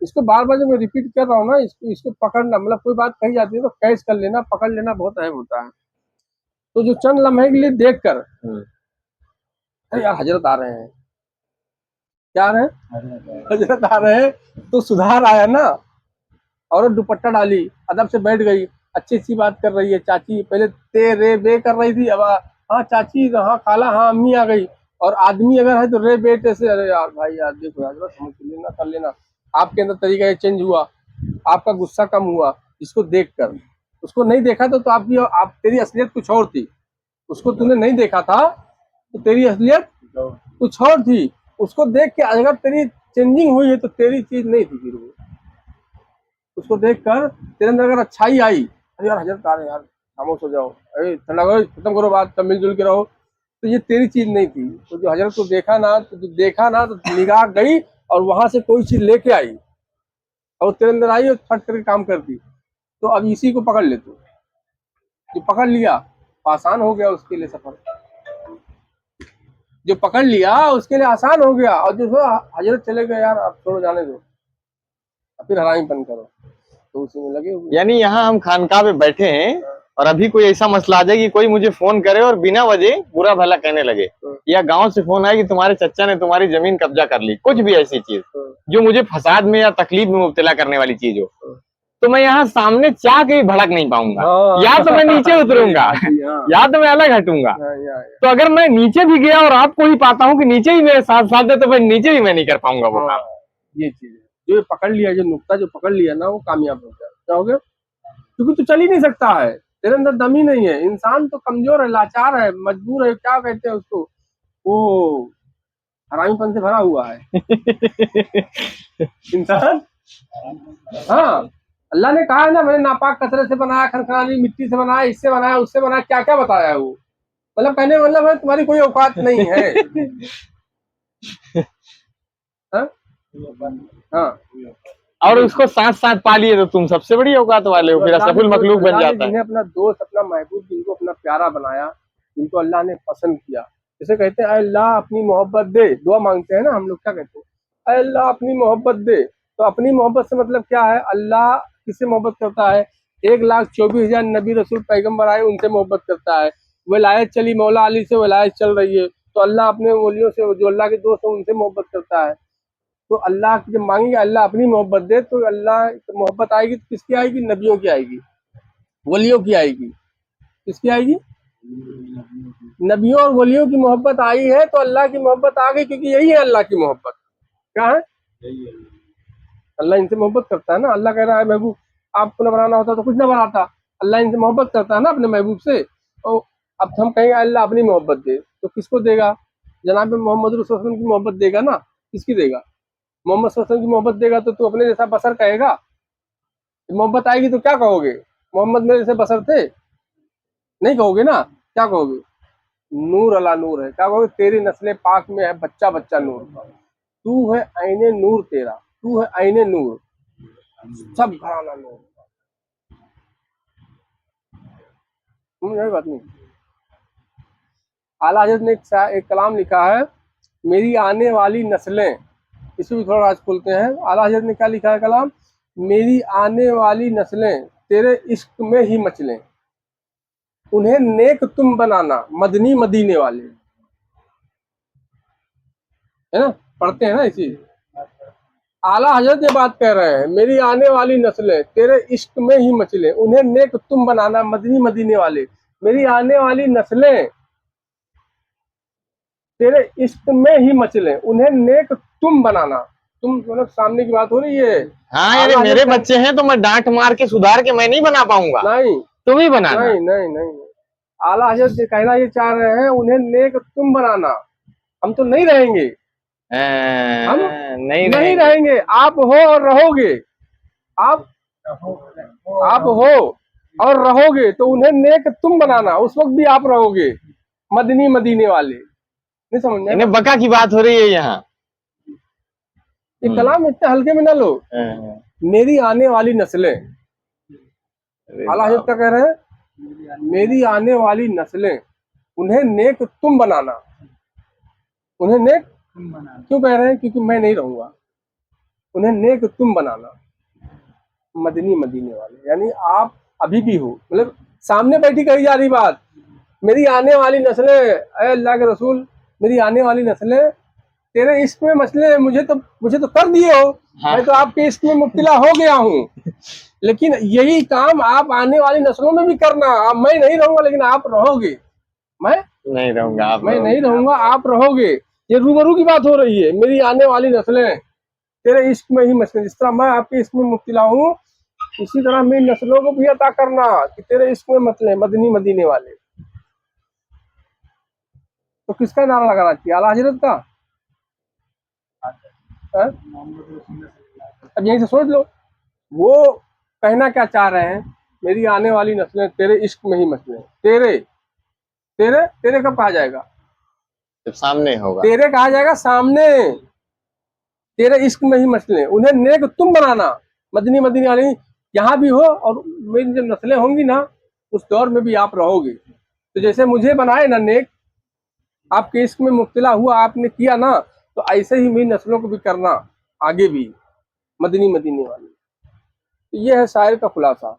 इसको बार बार जब मैं रिपीट कर रहा हूँ ना, इसको पकड़ना, मतलब कोई बात कही जाती है तो कैच कर लेना, पकड़ लेना बहुत अहम होता है। तो जो चंद लम्हे के लिए देख कर, अरे यार हजरत आ रहे हैं, क्या आ रहे हैं, हजरत आ रहे हैं, तो सुधार आया ना। औरत दुपट्टा डाली, अदब से बैठ गई, अच्छी सी बात कर रही है चाची, पहले ते रे बे कर रही थी, अब हाँ चाची, हाँ खाला, हाँ अम्मी आ गई। और आदमी अगर है तो रे बेटे से, अरे यार भाई यार देखो यार समझ लेना, कर लेना। आपके अंदर तरीका ये चेंज हुआ, आपका गुस्सा कम हुआ इसको देख कर। उसको नहीं देखा तो आपकी तेरी असलियत कुछ और थी, उसको तूने नहीं देखा था तो तेरी असलियत कुछ और थी। उसको देख के अगर तेरी चेंजिंग हुई है तो तेरी चीज नहीं थी फिर वो। उसको देख कर तेरे अंदर अगर अच्छाई आई, अरे यार हजरत आ रहे यार, खामोश हो जाओ, अरे ठंडा करो, खत्म करो बात, सब मिलजुल के रहो, तो ये तेरी चीज नहीं थी। तो जो हजरत को देखा ना, तो निगाह गई और वहां से कोई चीज लेके आई और तेरे अंदर आई और फट करके काम कर दी। तो अब इसी को पकड़ ले तू, जो पकड़ लिया आसान हो गया उसके लिए सफर, जो पकड़ लिया उसके लिए आसान हो गया। और जो हजरत चले गए यार अब छोड़ो जाने दो, फिर हरामीपन करो, तो उसी में लगे हुए। यानी यहाँ हम खानकाह पे बैठे हैं और अभी कोई ऐसा मसला आ जाए कि कोई मुझे फोन करे और बिना वजह बुरा भला कहने लगे, या गांव से फोन आए कि तुम्हारे चचा ने तुम्हारी जमीन कब्जा कर ली, कुछ भी ऐसी चीज जो मुझे फसाद में या तकलीफ में मुब्तला करने वाली चीज हो, तो मैं यहाँ सामने चाह के भी भड़क नहीं पाऊंगा। या तो मैं नीचे उतरूंगा या तो मैं अलग हटूंगा। तो अगर मैं नीचे भी गया और आपको ही पाता हूँ कि नीचे ही मेरे साथ साथ है, तो मैं नीचे भी मैं नहीं कर पाऊंगा वो काम। ये चीज है जो पकड़ लिया, जो नुक्ता जो पकड़ लिया ना, वो कामयाब हो गया। क्या हो गया? क्योंकि तू चल ही नहीं सकता है, तेरे अंदर दम ही नहीं है। इंसान तो कमजोर है, लाचार है, मजबूर है, क्या कहते हैं उसको, वो हरामीपन से भरा हुआ है इंसान। हाँ, अल्लाह ने कहा है ना, मैंने नापाक कचरे से बनाया, खनखनाली मिट्टी से बनाया, इससे बनाया, उससे बनाया, क्या क्या बताया है वो। मतलब कहने का मतलब है तुम्हारी कोई औकात नहीं है। हाँ? हाँ। और उसको साथ साथ पालिए तो तुम सबसे बड़ी औकात वाले हो, फिर अशरफुल मखलूक बन जाता है। जिन्हें अपना दोस्त, अपना महबूब, जिनको अपना प्यारा बनाया, जिनको अल्लाह ने पसंद किया, जैसे कहते हैं अल्लाह अपनी मोहब्बत दे, दुआ मांगते हैं ना हम लोग, क्या कहते हैं, अल्लाह अपनी मोहब्बत दे। तो अपनी मोहब्बत से मतलब क्या है? अल्लाह किससे मोहब्बत करता है? 1,24,000 नबी रसूल पैगम्बर आए, उनसे मोहब्बत करता है। वलायत चली मौला अली से, वलायत चल रही है, तो अल्लाह अपने वलियों से, जो अल्लाह के दोस्त है, उनसे मोहब्बत करता है। तो अल्लाह की जब मांगेंगे अल्लाह अपनी मोहब्बत दे, तो अल्लाह की मोहब्बत आएगी तो किसकी आएगी? नबियों की आएगी, वलियों की आएगी। किसकी आएगी? नबियों और वलियों की मोहब्बत आई है तो अल्लाह की मोहब्बत आ गई, क्योंकि यही है अल्लाह की मोहब्बत। क्या है? अल्लाह इनसे मोहब्बत करता है ना। अल्लाह कह रहा है महबूब आपको न बनाना होता तो कुछ न बनाता, अल्लाह इनसे मोहब्बत करता है ना अपने महबूब से। तो अब हम कहेंगे अल्लाह अपनी मोहब्बत दे, तो किसको देगा? जनाब मोहम्मद रसूल सल्लल्लाहु अलैहि वसल्लम की मोहब्बत देगा ना। किसकी देगा? मोहम्मद सल्लल्लाहु अलैहि वसल्लम की मोहब्बत देगा तो तू अपने जैसा बसर कहेगा? मोहब्बत आएगी तो क्या कहोगे? मोहम्मद मेरे जैसे बसर थे, नहीं कहोगे ना। क्या कहोगे? नूर अला नूर है। क्या कहोगे? तेरी नस्ल पाक में है बच्चा बच्चा नूर का, तू है आईने नूर, तेरा तू है आईने नूर, सब घराना नूर। समझ आई बात नहीं? आला हजरत ने एक कलाम लिखा है, मेरी आने वाली नस्लें, इसे भी थोड़ा आज खोलते हैं। आला हजरत ने क्या लिखा है कलाम? मेरी आने वाली नस्लें तेरे इश्क में ही मचलें, उन्हें नेक तुम बनाना मदनी मदीने वाले। है ना, पढ़ते हैं ना इसी। आला हजरत ये बात कह रहे हैं, मेरी आने वाली नस्लें तेरे इश्क में ही मचलें, उन्हें नेक तुम बनाना मदनी मदीने वाले। मेरी आने वाली नस्लें तेरे इश्क में ही मचलें, उन्हें नेक तुम बनाना। तुम मतलब सामने की बात हो रही है। हाँ, यानी मेरे बच्चे हैं तो मैं डांट मार के सुधार के मैं नहीं बना पाऊंगा, नहीं, तुम ही बनाना। नहीं नहीं नहीं, आला हजरत कहना ये चाह रहे हैं, उन्हें नेक तुम बनाना। हम तो नहीं रहेंगे, हम नहीं रहेंगे, आप हो और रहोगे। आप हो और रहोगे, तो उन्हें नेक तुम बनाना, उस वक्त भी आप रहोगे मदनी मदीने वाले। नहीं समझ में? इन्हें बका की बात हो रही है यहाँ। ये कलाम इतने हल्के में ना लो। मेरी आने वाली नस्लें, आला हजरत क्या कह रहे हैं, मेरी आने वाली नस्लें उन्हें नेक तुम बनाना, उन्हें नेक क्यों कह रहे हैं? क्योंकि मैं नहीं रहूंगा, उन्हें नेक तुम बनाना, मदनी मदीने वाले, यानी आप अभी भी हो, मतलब सामने बैठी कही जा रही बात, मेरी आने वाली नस्लें, अरे अल्लाह के रसूल, मेरी आने वाली नस्लें तेरे इश्क में मसले, मुझे तो कर दिए हो, हाँ। मैं तो आपके इश्क में मुब्तला हो गया हूँ, लेकिन यही काम आप आने वाली नस्लों में भी करना। अब मैं नहीं रहूंगा लेकिन आप रहोगे, मैं नहीं रहूंगा, आप मैं रहोगे। नहीं रहूंगा, आप रहोगे। ये रूबरू की बात हो रही है, मेरी आने वाली नस्लें तेरे इश्क में ही मसले, जिस तरह मैं आपके इश्क में मुब्तला हूँ, इसी तरह मेरी नस्लों को भी अता करना कि तेरे इश्क में मसले, मदनी मदीने वाले। तो किसका नारा लगाना चाहिए? आला हजरत का? है? अब यहीं से सोच लो, वो कहना क्या चाह रहे हैं, मेरी आने वाली नस्लें तेरे इश्क में ही मसले, तेरे तेरे तेरे कब कहा जाएगा? जब सामने होगा। तेरे कहा जाएगा सामने, तेरे इश्क में ही मसले, उन्हें नेक तुम बनाना, मदनी मदीने वाली यहाँ भी हो, और मेरी जब नस्लें होंगी ना, उस दौर में भी आप रहोगे। तो जैसे मुझे बनाए ना नेक, आपके इश्क में मुब्तला हुआ आपने किया ना, तो ऐसे ही मेरी नस्लों को भी करना आगे भी, मदनी मदीने वाली। तो ये है शायर का खुलासा।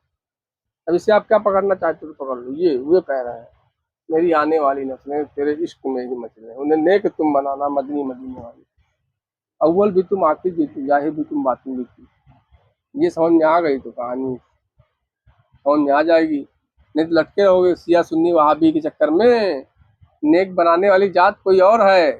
अब इसे आप क्या पकड़ना चाहते हो तो पकड़ लो। ये वे कह रहे हैं, मेरी आने वाली नस्लें तेरे इश्क में ही मसले, उन्हें नेक तुम बनाना, मदनी मदीने वाली। अव्वल भी तुम, आखिर भी तुम, जाहिर भी तुम, बातिन भी तुम। ये समझ में आ गई तो कहानी समझ में आ जाएगी, नहीं तो लटके रहोगे शिया सुन्नी वहाबी के चक्कर में। नेक बनाने वाली जात कोई और है,